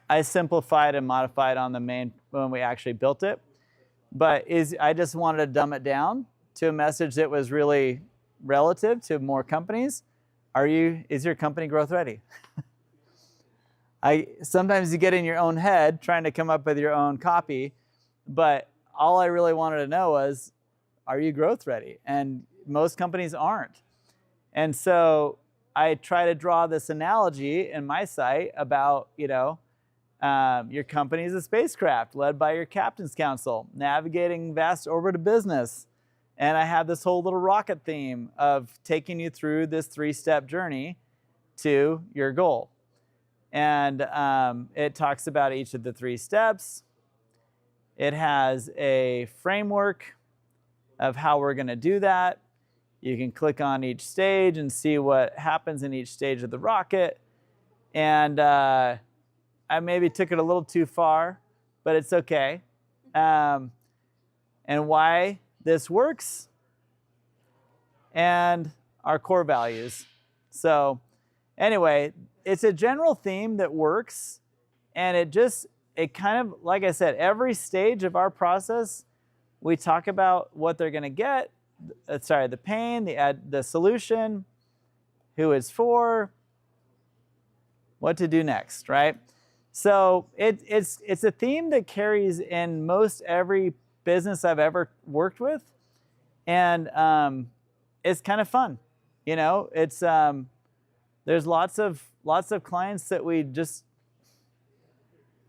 I simplified and modified on the main when we actually built it, but I just wanted to dumb it down to a message that was really relative to more companies. Is your company growth ready? Sometimes you get in your own head trying to come up with your own copy, but all I really wanted to know was, are you growth ready? And most companies aren't. And so I try to draw this analogy in my site about, your company is a spacecraft led by your captain's council, navigating vast orbit of business. And I have this whole little rocket theme of taking you through this 3-step journey to your goal. And it talks about each of the 3 steps. It has a framework of how we're going to do that. You can click on each stage and see what happens in each stage of the rocket. And I maybe took it a little too far, but it's okay. And why this works, and our core values. So anyway, it's a general theme that works, and it kind of, like I said, every stage of our process, we talk about what they're going to get, the pain, the solution, who it's for, what to do next, right? So it's a theme that carries in most every business I've ever worked with, and it's kind of fun. It's there's lots of clients that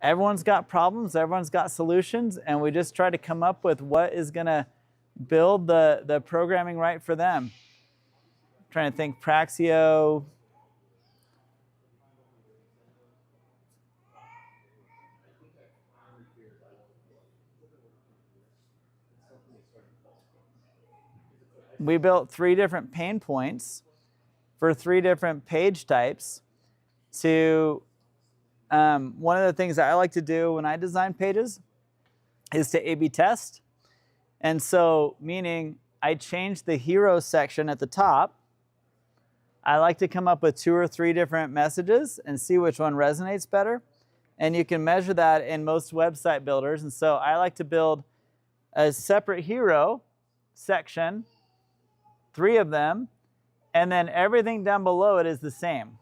everyone's got problems, everyone's got solutions, and we just try to come up with what is going to build the programming right for them. I'm trying to think, Praxio. We built 3 different pain points for 3 different page types to, one of the things that I like to do when I design pages is to A/B test. And so, meaning I change the hero section at the top. I like to come up with 2 or 3 different messages and see which one resonates better. And you can measure that in most website builders. And so I like to build a separate hero section, 3 of them, and then everything down below it is the same.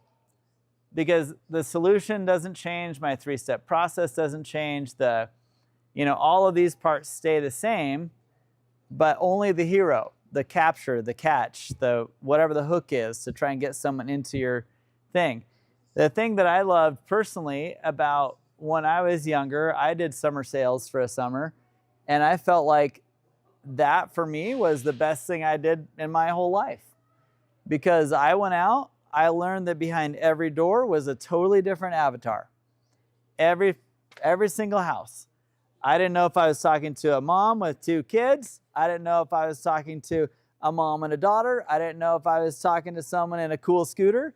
Because the solution doesn't change, my 3-step process doesn't change, all of these parts stay the same, but only the hero, the capture, the catch, whatever the hook is to try and get someone into your thing. The thing that I loved personally about when I was younger, I did summer sales for a summer, and I felt like that for me was the best thing I did in my whole life. Because I went out, I learned that behind every door was a totally different avatar. Every single house. I didn't know if I was talking to a mom with 2 kids. I didn't know if I was talking to a mom and a daughter. I didn't know if I was talking to someone in a cool scooter.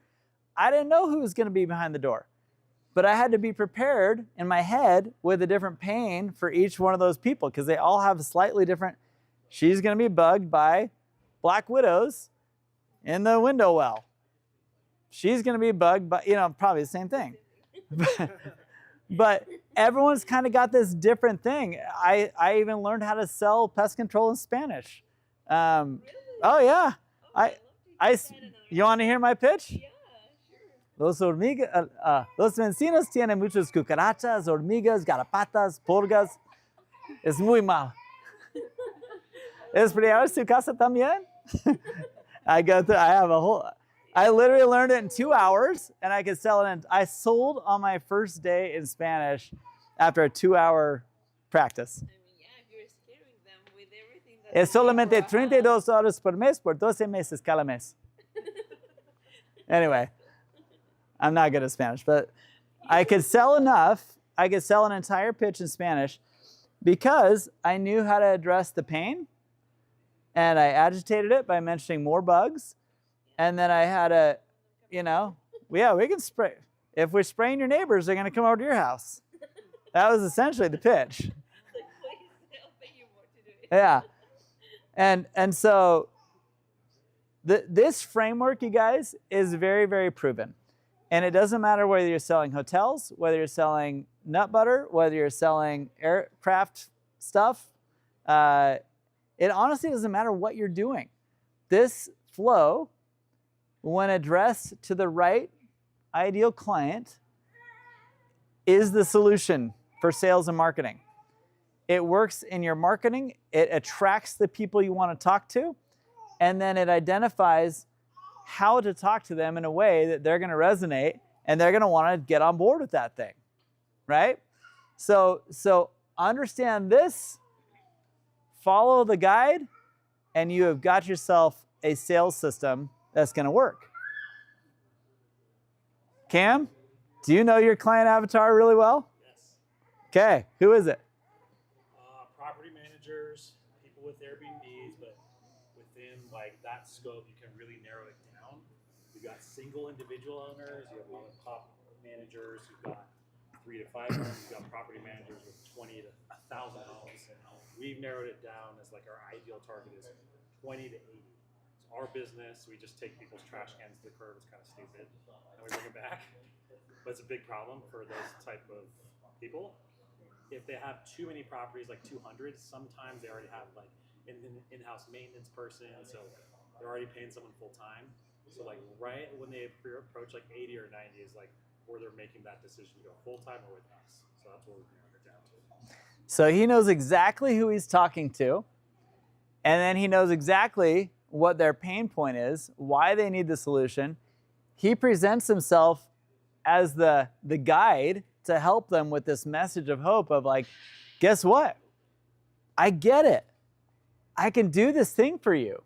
I didn't know who was going to be behind the door. But I had to be prepared in my head with a different pain for each one of those people, because they all have a slightly different. She's going to be bugged by black widows in the window well. She's going to be bugged by, probably the same thing. But everyone's kind of got this different thing. I even learned how to sell pest control in Spanish.
Really?
Oh, yeah.
Oh,
You want to hear my pitch?
Yeah,
Los vecinos tienen muchas cucarachas, hormigas, garrapatas, pulgas. Es muy mal. ¿Es pelear su casa también? I have a whole. I literally learned it in 2 hours, and I could sell it in. I sold on my first day in Spanish after a 2-hour practice.
I mean, yeah, if you're scaring them with everything that
Es solamente $32 por mes por 12 meses cada mes. Anyway, I'm not good at Spanish, but I could sell enough. I could sell an entire pitch in Spanish because I knew how to address the pain, and I agitated it by mentioning more bugs. And then I had a, we can spray. If we're spraying your neighbors, they're going to come over to your house. That was essentially the pitch.
Like, please, I'll pay you more to do it.
Yeah. And so this framework, you guys, is very, very proven. And it doesn't matter whether you're selling hotels, whether you're selling nut butter, whether you're selling aircraft stuff. It honestly doesn't matter what you're doing. This flow, when addressed to the right ideal client, is the solution for sales and marketing. It works in your marketing. It attracts the people you want to talk to, and then it identifies how to talk to them in a way that they're going to resonate and they're going to want to get on board with that thing, right? So understand this, follow the guide, and you have got yourself a sales system that's going to work. Cam, do you know your client avatar really well?
Yes.
Okay, who is it?
Property managers, people with Airbnbs, but within like that scope, you can really narrow it down. You've got single individual owners, you have mom and pop managers, you've got 3 to 5 homes, you've got property managers with 20 to 1,000 homes. We've narrowed it down as like our ideal target is 20 to 80. It's our business. We just take people's trash cans to the curb. It's kind of stupid, and we bring them back. But it's a big problem for those type of people. If they have too many properties, like 200, sometimes they already have like an in-house maintenance person, so they're already paying someone full time. So like right when they approach like 80 or 90 is like where they're making that decision to go full time or with us. So that's what we've narrowed it down to.
So he knows exactly who he's talking to, and then he knows exactly what their pain point is, why they need the solution. He presents himself as the guide to help them with this message of hope of like, guess what? I get it. I can do this thing for you.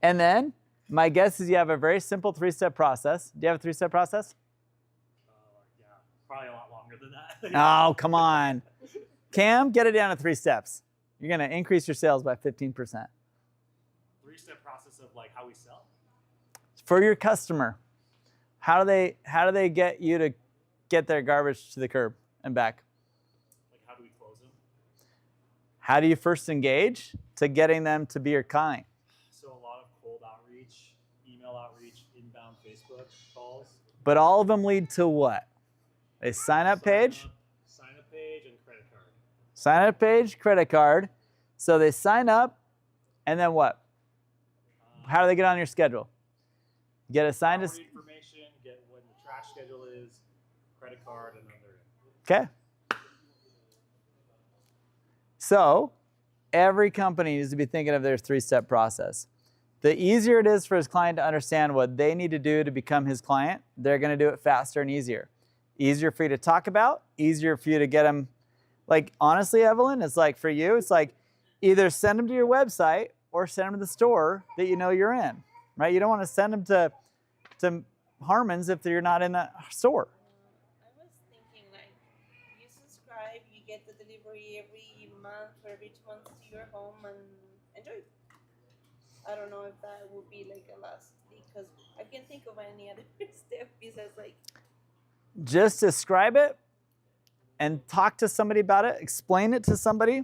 And then my guess is you have a very simple 3-step process. Do you have a 3-step process?
Yeah, probably a lot longer than that.
Oh, come on. Cam, get it down to 3 steps. You're going to increase your sales by 15%.
3-step process of like how we sell.
For your customer, how do they get you to get their garbage to the curb and back?
Like how do we close them?
How do you first engage to getting them to be your client?
So a lot of cold outreach, email outreach, inbound Facebook calls.
But all of them lead to what? A sign-up page?
Sign-up page and credit card.
Sign-up page, credit card. So they sign up, and then what? How do they get on your schedule? Get assigned to...
Property information, get when the trash schedule is, credit card, and then they're in.
Okay. So every company needs to be thinking of their 3-step process. The easier it is for his client to understand what they need to do to become his client, they're going to do it faster and easier. Easier for you to talk about, easier for you to get them. Like, honestly, Evelyn, it's like for you, it's like either send them to your website or send them to the store that you know you're in, right? You don't want to send them to Harmon's if you're not in that store.
I was thinking like you subscribe, you get the delivery every month or every 2 months to your home and enjoy. I don't know if that would be like a last because I can't think of any other step besides like.
Just describe it and talk to somebody about it. Explain it to somebody.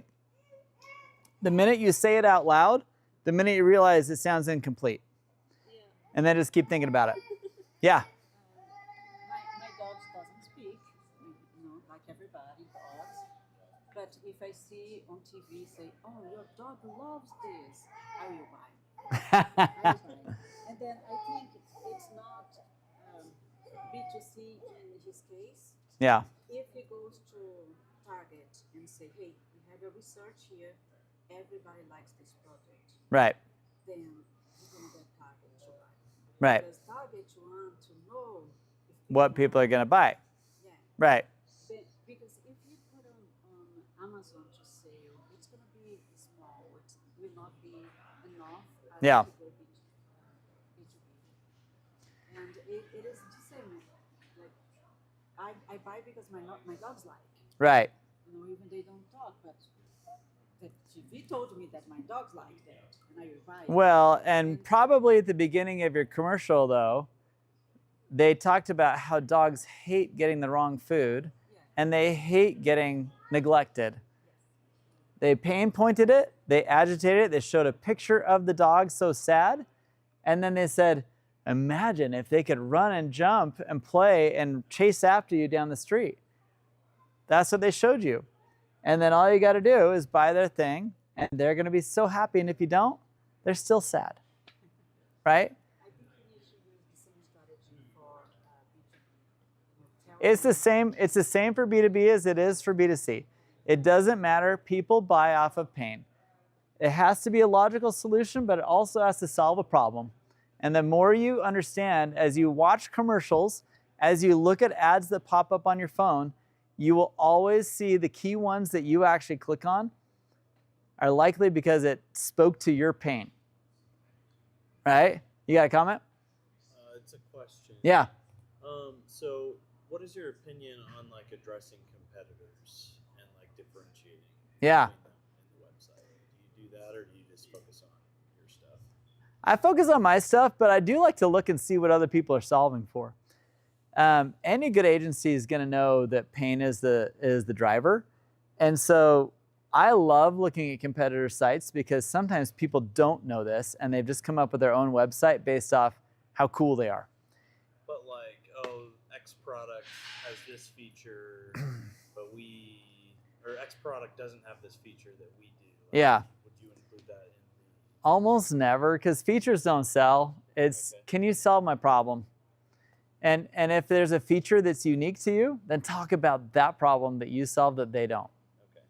The minute you say it out loud, the minute you realize it sounds incomplete.
Yeah.
And then just keep thinking about it. Yeah.
My dog doesn't speak, like everybody does. But if I see on TV say, "Oh, your dog loves this," I will buy. And then I think it's not B2C in his case.
Yeah.
If he goes to Target and say, "Hey, we have a research here. Everybody likes this product,"
Right.
then he's gonna get Target to buy.
Right.
Because Target want to know if
What people are gonna buy.
Yeah.
Right.
Because if you put on Amazon to sale, it's gonna be small. It will not be enough.
Yeah.
To go B2B. And it is the same. Like I buy because my dogs like.
Right.
You know, even they don't talk, but the TV told me that my dogs like that, and I will buy it.
Well, and probably at the beginning of your commercial, though, they talked about how dogs hate getting the wrong food, and they hate getting neglected. They pain pointed it, they agitated it, they showed a picture of the dog so sad, and then they said, imagine if they could run and jump and play and chase after you down the street. That's what they showed you. And then all you got to do is buy their thing, and they're going to be so happy. And if you don't, they're still sad, right?
I think we should use the same strategy for B2B.
It's the same. It's the same for B2B as it is for B2C. It doesn't matter. People buy off of pain. It has to be a logical solution, but it also has to solve a problem. And the more you understand, as you watch commercials, as you look at ads that pop up on your phone, you will always see the key ones that you actually click on are likely because it spoke to your pain. Right? You got a comment?
It's a question.
Yeah.
So what is your opinion on like addressing competitors and like differentiating
Yeah.
between them in the website? Do you do that, or do you just focus on your stuff?
I focus on my stuff, but I do like to look and see what other people are solving for. Any good agency is going to know that pain is the driver. And so I love looking at competitor sites because sometimes people don't know this and they've just come up with their own website based off how cool they are.
But like, oh, X product has this feature, but X product doesn't have this feature that we do. Like,
Yeah.
Would you include that in
Almost never, because features don't sell. It's, can you solve my problem? And if there's a feature that's unique to you, then talk about that problem that you solve that they don't.
Okay.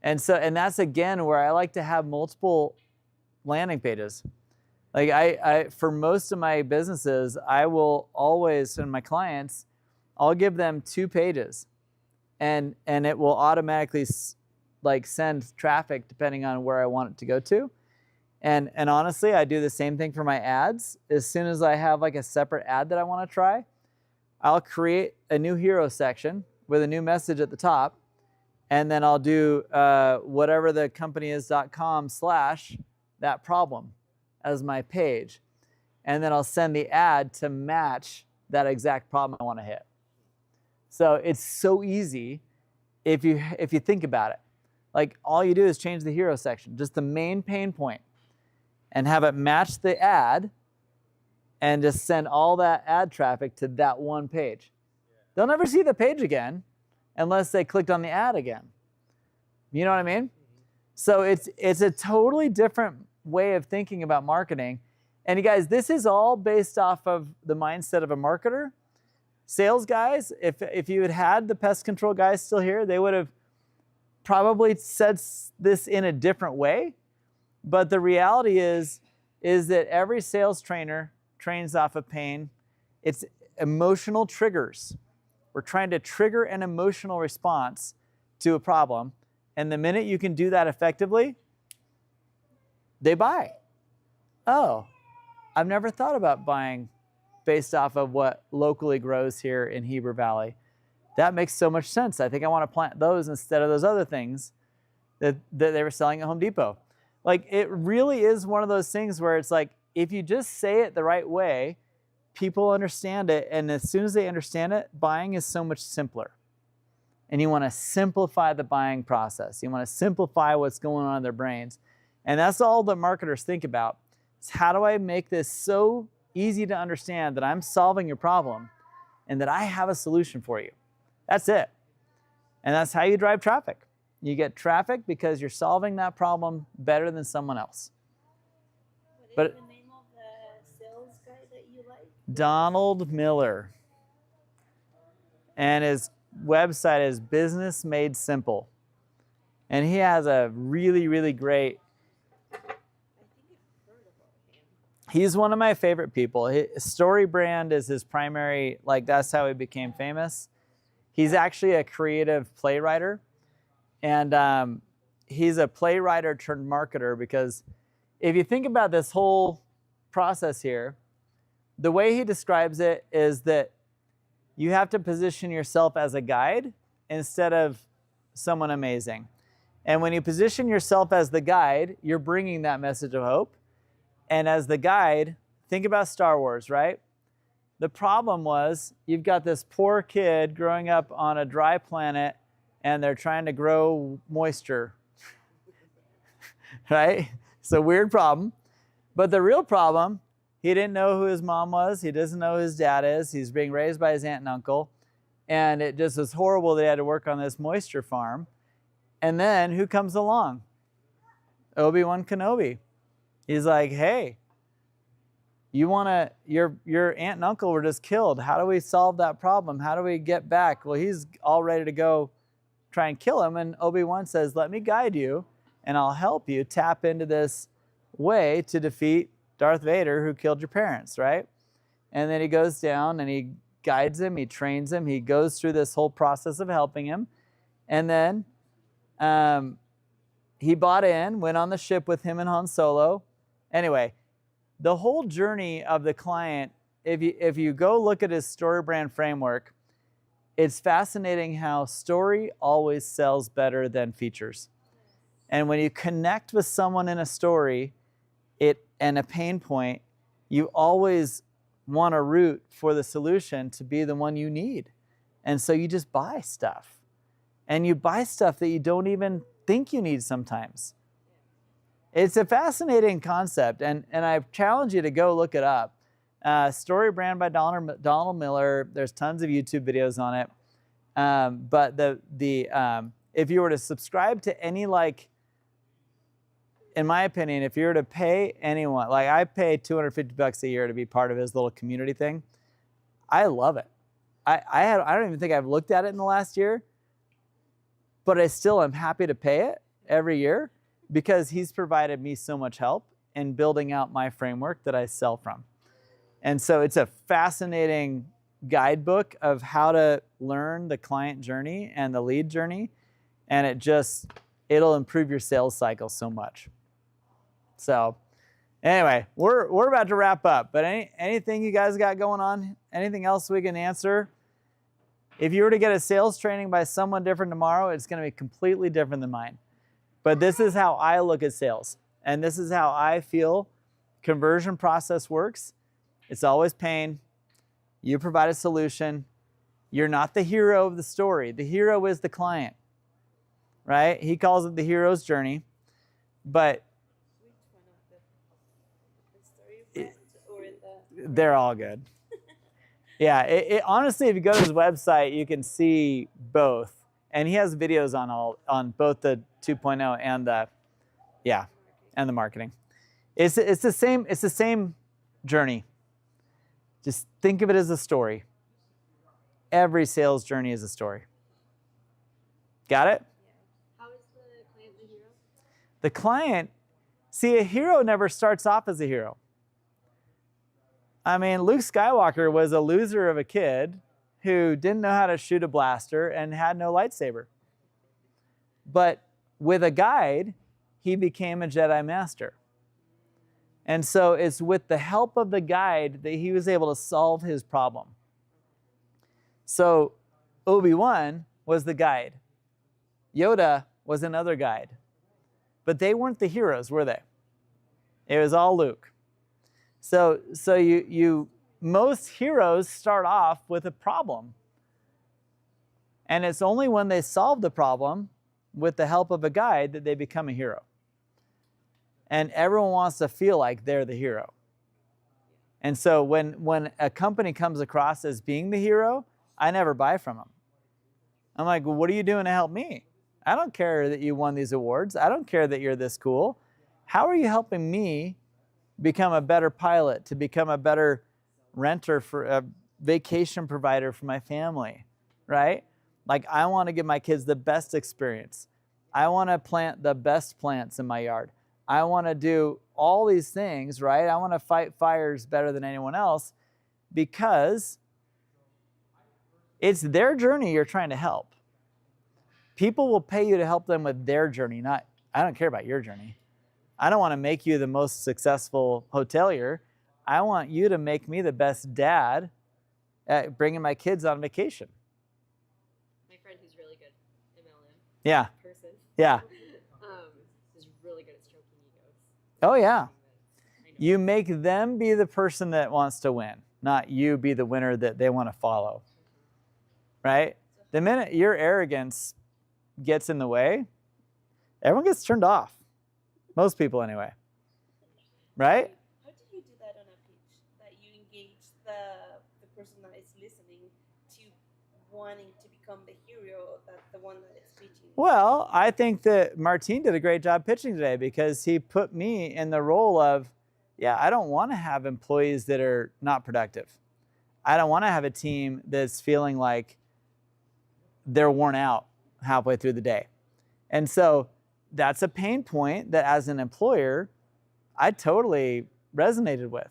And that's again where I like to have multiple landing pages. Like I for most of my businesses, I will always, and my clients, I'll give them 2 pages, and it will automatically like send traffic depending on where I want it to go to. And honestly, I do the same thing for my ads. As soon as I have like a separate ad that I want to try, I'll create a new hero section with a new message at the top. And then I'll do whatever the company is.com/that problem as my page. And then I'll send the ad to match that exact problem I want to hit. So it's so easy if you think about it. Like all you do is change the hero section, just the main pain point, and have it match the ad and just send all that ad traffic to that one page. They'll never see the page again unless they clicked on the ad again. You know what I mean? So it's a totally different way of thinking about marketing. And you guys, this is all based off of the mindset of a marketer. Sales guys, if you had the pest control guys still here, they would have probably said this in a different way. But the reality is that every sales trainer trains off of pain. It's emotional triggers. We're trying to trigger an emotional response to a problem. And the minute you can do that effectively, they buy. Oh, I've never thought about buying based off of what locally grows here in Heber Valley. That makes so much sense. I think I want to plant those instead of those other things that they were selling at Home Depot. Like, it really is one of those things where it's like, if you just say it the right way, people understand it. And as soon as they understand it, buying is so much simpler. And you want to simplify the buying process. You want to simplify what's going on in their brains. And that's all that marketers think about. Is how do I make this so easy to understand that I'm solving your problem and that I have a solution for you? That's it. And that's how you drive traffic. You get traffic because you're solving that problem better than someone else.
What is the name of the sales guy that you like?
Donald Miller. And his website is Business Made Simple. And he has a really, really great...
I think I've heard about him.
He's one of my favorite people. Story brand is his primary, like that's how he became famous. He's actually a creative playwright, and he's a playwright turned marketer, because if you think about this whole process here, the way he describes it is that you have to position yourself as a guide instead of someone amazing. And when you position yourself as the guide, you're bringing that message of hope. And as the guide, think about Star Wars, right? The problem was you've got this poor kid growing up on a dry planet and they're trying to grow moisture, right? It's a weird problem. But the real problem, he didn't know who his mom was. He doesn't know who his dad is. He's being raised by his aunt and uncle. And it just was horrible that he had to work on this moisture farm. And then who comes along? Obi-Wan Kenobi. He's like, hey, your aunt and uncle were just killed. How do we solve that problem? How do we get back? Well, he's all ready to go try and kill him. And Obi-Wan says, let me guide you and I'll help you tap into this way to defeat Darth Vader, who killed your parents, right? And then he goes down and he guides him, he trains him, he goes through this whole process of helping him. And then he bought in, went on the ship with him and Han Solo. Anyway, the whole journey of the client, if you go look at his story brand framework, it's fascinating how story always sells better than features. And when you connect with someone in a story, and a pain point, you always want a route for the solution to be the one you need. And so you just buy stuff. And you buy stuff that you don't even think you need sometimes. It's a fascinating concept, and I challenge you to go look it up. Story Brand by Donald Miller. There's tons of YouTube videos on it. But if you were to subscribe to any, like, in my opinion, if you were to pay anyone, like I pay $250 a year to be part of his little community thing, I love it. I don't even think I've looked at it in the last year, but I still am happy to pay it every year because he's provided me so much help in building out my framework that I sell from. And so it's a fascinating guidebook of how to learn the client journey and the lead journey, and it'll improve your sales cycle so much. So anyway, we're about to wrap up, but anything you guys got going on? Anything else we can answer? If you were to get a sales training by someone different tomorrow, it's going to be completely different than mine. But this is how I look at sales, and this is how I feel conversion process works. It's always pain. You provide a solution. You're not the hero of the story. The hero is the client, right? He calls it the hero's journey, but they're all good. Yeah, honestly, if you go to his website, you can see both, and he has videos on both the 2.0 and the marketing. It's the same journey. Just think of it as a story. Every sales journey is a story. Got it?
How is the client the hero?
The client, see, a hero never starts off as a hero. I mean, Luke Skywalker was a loser of a kid who didn't know how to shoot a blaster and had no lightsaber. But with a guide, he became a Jedi Master. And so it's with the help of the guide that he was able to solve his problem. So Obi-Wan was the guide. Yoda was another guide. But they weren't the heroes, were they? It was all Luke. So most heroes start off with a problem. And it's only when they solve the problem with the help of a guide that they become a hero. And everyone wants to feel like they're the hero. And so when a company comes across as being the hero, I never buy from them. I'm like, well, what are you doing to help me? I don't care that you won these awards. I don't care that you're this cool. How are you helping me become a better pilot, to become a better renter, for a vacation provider for my family, right? Like, I want to give my kids the best experience. I want to plant the best plants in my yard. I want to do all these things, right? I want to fight fires better than anyone else because it's their journey you're trying to help. People will pay you to help them with their journey, not, I don't care about your journey. I don't want to make you the most successful hotelier. I want you to make me the best dad at bringing my kids on vacation.
My friend who's really good, MLM
Yeah.
person,
Yeah.
is really good at stroking egos.
Oh, yeah.
I know.
You make them be the person that wants to win, not you be the winner that they want to follow. Right? The minute your arrogance gets in the way, everyone gets turned off. Most people, anyway. Right?
How do you do that on a pitch? That you engage the person that is listening to wanting to become the hero, that the one that is pitching?
Well, I think that Martin did a great job pitching today because he put me in the role of, yeah, I don't want to have employees that are not productive. I don't want to have a team that's feeling like they're worn out halfway through the day. And so that's a pain point that as an employer, I totally resonated with,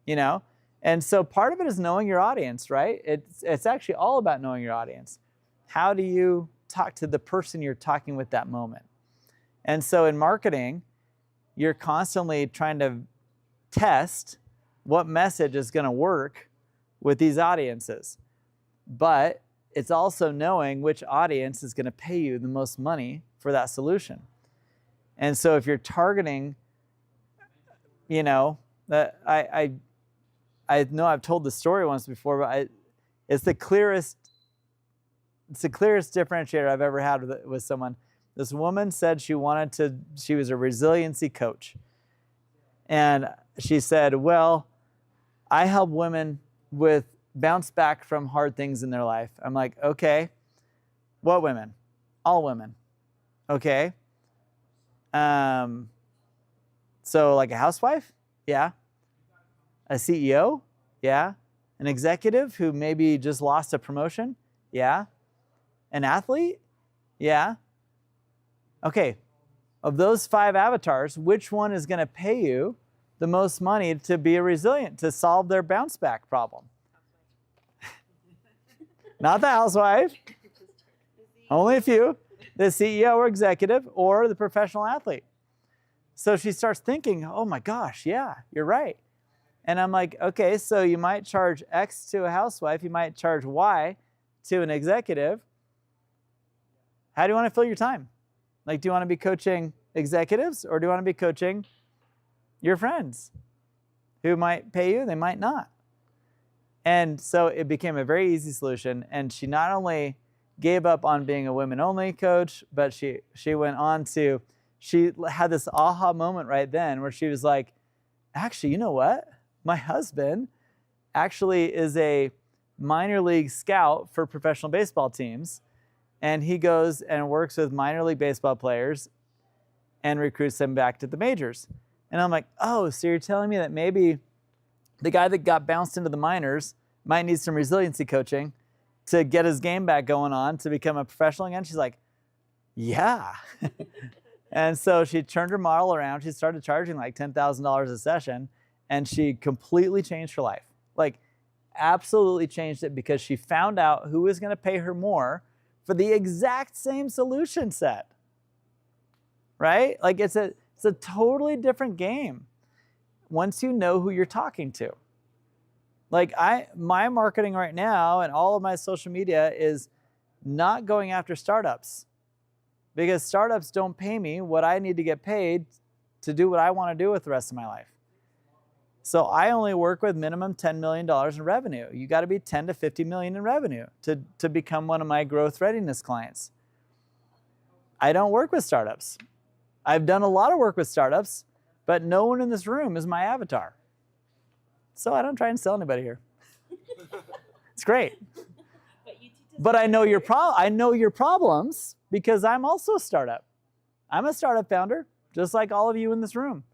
you know? And so part of it is knowing your audience, right? It's actually all about knowing your audience. How do you talk to the person you're talking with that moment? And so in marketing, you're constantly trying to test what message is going to work with these audiences. But it's also knowing which audience is going to pay you the most money for that solution. And so if you're targeting, you know, I know I've told the story once before, but it's the clearest differentiator I've ever had with someone. This woman said she was a resiliency coach. And she said, well, I help women with bounce back from hard things in their life. I'm like, okay, what women? All women. Okay. So like a housewife? Yeah. A CEO? Yeah. An executive who maybe just lost a promotion? Yeah. An athlete? Yeah. Okay. Of those 5 avatars, which one is going to pay you the most money to be resilient, to solve their bounce back problem? Not the housewife. Only a few. The CEO or executive or the professional athlete. So she starts thinking, oh my gosh, yeah, you're right. And I'm like, okay, so you might charge X to a housewife, you might charge Y to an executive. How do you want to fill your time? Like, do you want to be coaching executives or do you want to be coaching your friends who might pay you, they might not? And so it became a very easy solution. And she not only gave up on being a women-only coach, but she went on to, she had this aha moment right then where she was like, actually, you know what? My husband actually is a minor league scout for professional baseball teams. And he goes and works with minor league baseball players and recruits them back to the majors. And I'm like, oh, so you're telling me that maybe the guy that got bounced into the minors might need some resiliency coaching to get his game back going on to become a professional again? She's like, yeah. And so she turned her model around. She started charging like $10,000 a session, and she completely changed her life. Like, absolutely changed it because she found out who was going to pay her more for the exact same solution set. Right? Like, it's a totally different game once you know who you're talking to. Like, my marketing right now and all of my social media is not going after startups, because startups don't pay me what I need to get paid to do what I want to do with the rest of my life. So I only work with minimum $10 million in revenue. You got to be 10 to 50 million in revenue to become one of my growth readiness clients. I don't work with startups. I've done a lot of work with startups, but no one in this room is my avatar. So I don't try and sell anybody here. It's great. But I know your problems because I'm also a startup. I'm a startup founder, just like all of you in this room.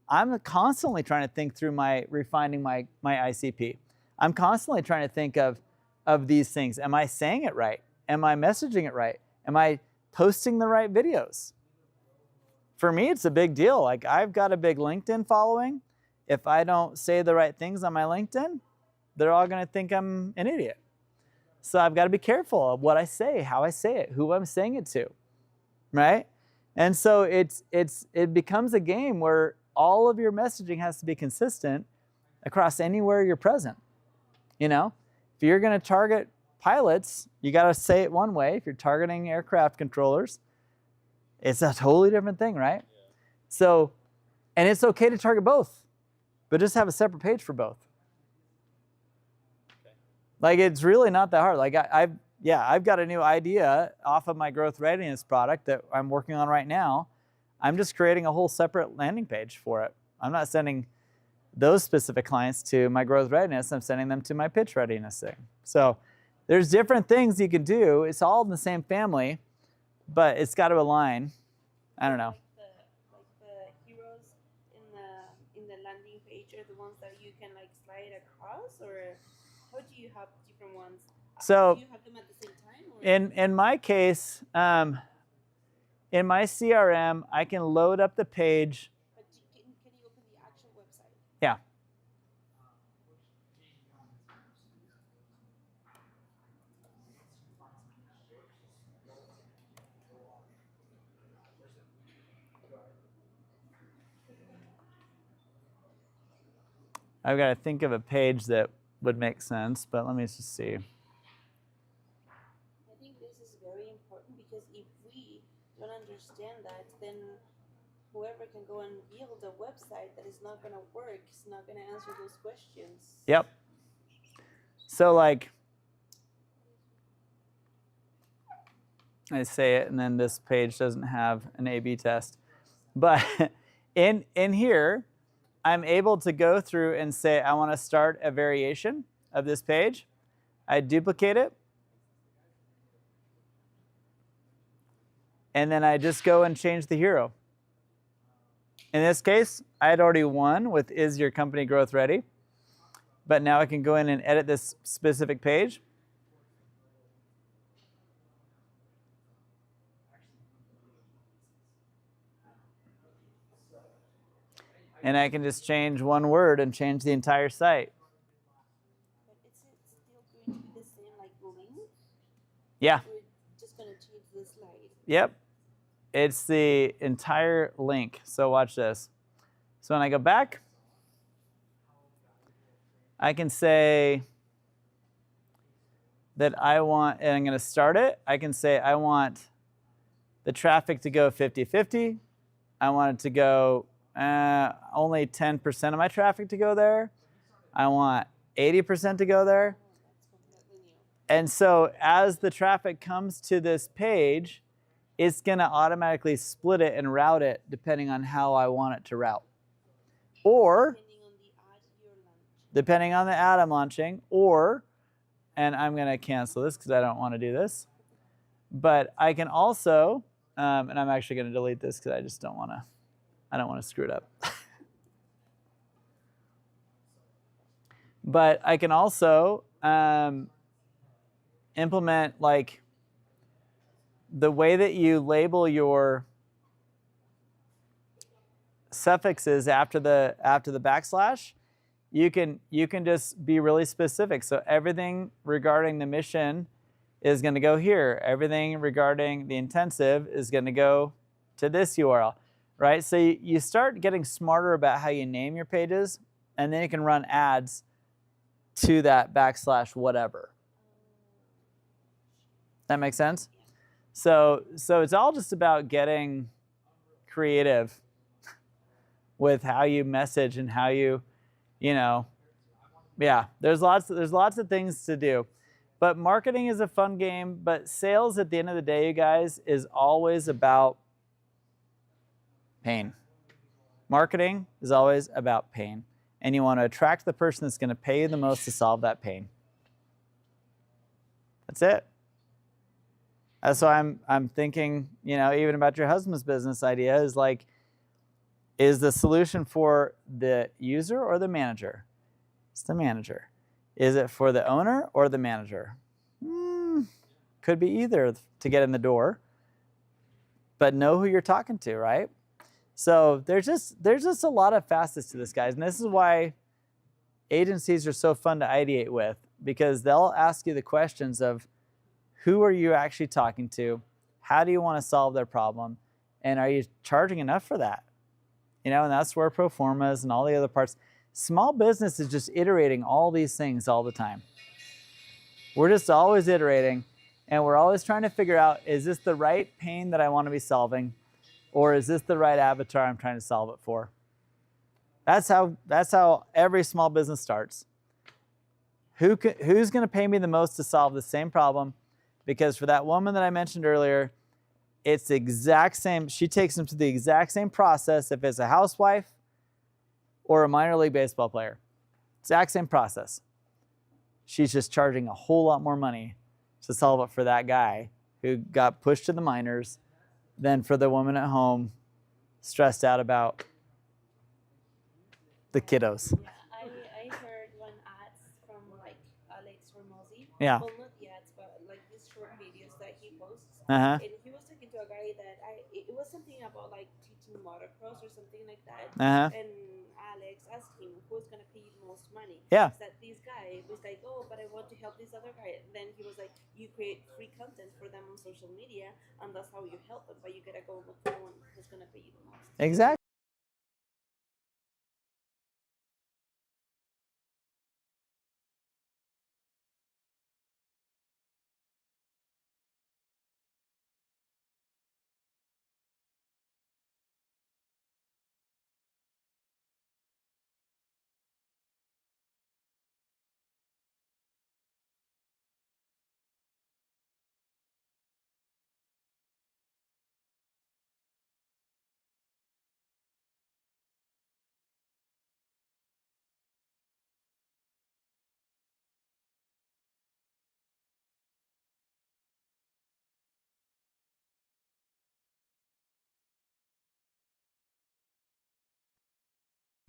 I'm constantly trying to think through refining my ICP. I'm constantly trying to think of these things. Am I saying it right? Am I messaging it right? Am I posting the right videos? for me, it's a big deal. Like, I've got a big LinkedIn following. If I don't say the right things on my LinkedIn, they're all going to think I'm an idiot. So I've got to be careful of what I say, how I say it, who I'm saying it to, right? And so it becomes a game where all of your messaging has to be consistent across anywhere you're present. You know, if you're going to target pilots, you got to say it one way. If you're targeting aircraft controllers, it's a totally different thing, right? So, and it's okay to target both, but just have a separate page for both. Like, it's really not that hard. Like, I've got a new idea off of my growth readiness product that I'm working on right now. I'm just creating a whole separate landing page for it. I'm not sending those specific clients to my growth readiness. I'm sending them to my pitch readiness thing. So there's different things you can do. It's all in the same family, but it's got to align. I don't know.
Like the heroes in the landing page are the ones that you can like slide across, or how do you have different ones?
So
do you have them at the same time? Or?
in my case, in my CRM, I can load up the page.
But can you open the actual website?
Yeah. I've got to think of a page that would make sense, but let me just see.
I think this is very important because if we don't understand that, then whoever can go and build a website that is not going to work is not going to answer those questions.
Yep. So like, I say it, and then this page doesn't have an A/B test. But in here, I'm able to go through and say, I want to start a variation of this page. I duplicate it. And then I just go and change the hero. In this case, I had already won with Is Your Company Growth Ready? But now I can go in and edit this specific page. And I can just change one word and change the entire site.
But is it still going to be the same like link?
Yeah.
We're just going to change the slide.
Yep. It's the entire link. So watch this. So when I go back, I can say that I want, and I'm going to start it. I can say I want the traffic to go 50-50. I want it to go only 10% of my traffic to go there. I want 80% to go there. And so as the traffic comes to this page, it's going to automatically split it and route it depending on how I want it to route. Or depending on the ad I'm launching, or, and I'm going to cancel this because I don't want to do this, but I can also, and I'm actually going to delete this because I just don't want to, I don't want to screw it up. But I can also implement like the way that you label your suffixes after the backslash. You can just be really specific. So everything regarding the mission is going to go here. Everything regarding the intensive is going to go to this URL. Right? So you start getting smarter about how you name your pages, and then you can run ads to that backslash whatever. That makes sense? So it's all just about getting creative with how you message and how you know, yeah, there's lots of things to do. But marketing is a fun game, but sales at the end of the day, you guys, is always about pain. Marketing is always about pain. And you want to attract the person that's going to pay you the most to solve that pain. That's it. That's why I'm thinking, you know, even about your husband's business idea is like, is the solution for the user or the manager? It's the manager. Is it for the owner or the manager? Could be either to get in the door. But know who you're talking to, right? So there's just a lot of facets to this, guys, and this is why agencies are so fun to ideate with, because they'll ask you the questions of who are you actually talking to, how do you want to solve their problem, and are you charging enough for that? You know, and that's where pro formas and all the other parts. Small business is just iterating all these things all the time. We're just always iterating, and we're always trying to figure out, is this the right pain that I want to be solving, or is this the right avatar I'm trying to solve it for? That's how every small business starts. Who's going to pay me the most to solve the same problem? Because for that woman that I mentioned earlier, it's the exact same. She takes them to the exact same process if it's a housewife or a minor league baseball player. Exact same process. She's just charging a whole lot more money to solve it for that guy who got pushed to the minors than for the woman at home stressed out about the kiddos.
Yeah, I heard one ads from like Alex Ramosi.
Yeah.
Well, not the ads, but like these short videos that he posts.
Uh-huh.
And he was talking to a guy that it was something about like teaching motocross or something like that.
Uh-huh.
And Alex asked him who's gonna pay you the most money.
Yeah.
That this guy was like, oh, but I want to help this other guy. And then he was like, you create free content for them on social media, and that's how you help them. But you gotta go with the one who's gonna pay you the most.
Exactly.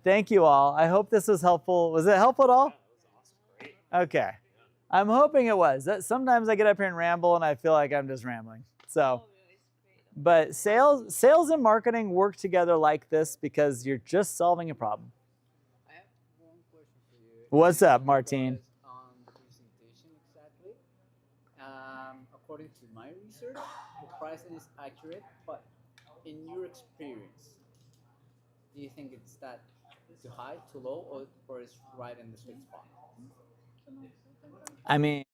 Thank you all. I hope this was helpful. Was it helpful at all?
Yeah, that was awesome. Great.
Okay. I'm hoping it was. Sometimes I get up here and ramble and I feel like I'm just rambling. So, but sales and marketing work together like this because you're just solving a problem.
I have one question for you.
What's up, Martine?
On the presentation, exactly. According to my research, the pricing is accurate, but in your experience, do you think it's that too high, too low, or it's right in the sweet spot?
I mean,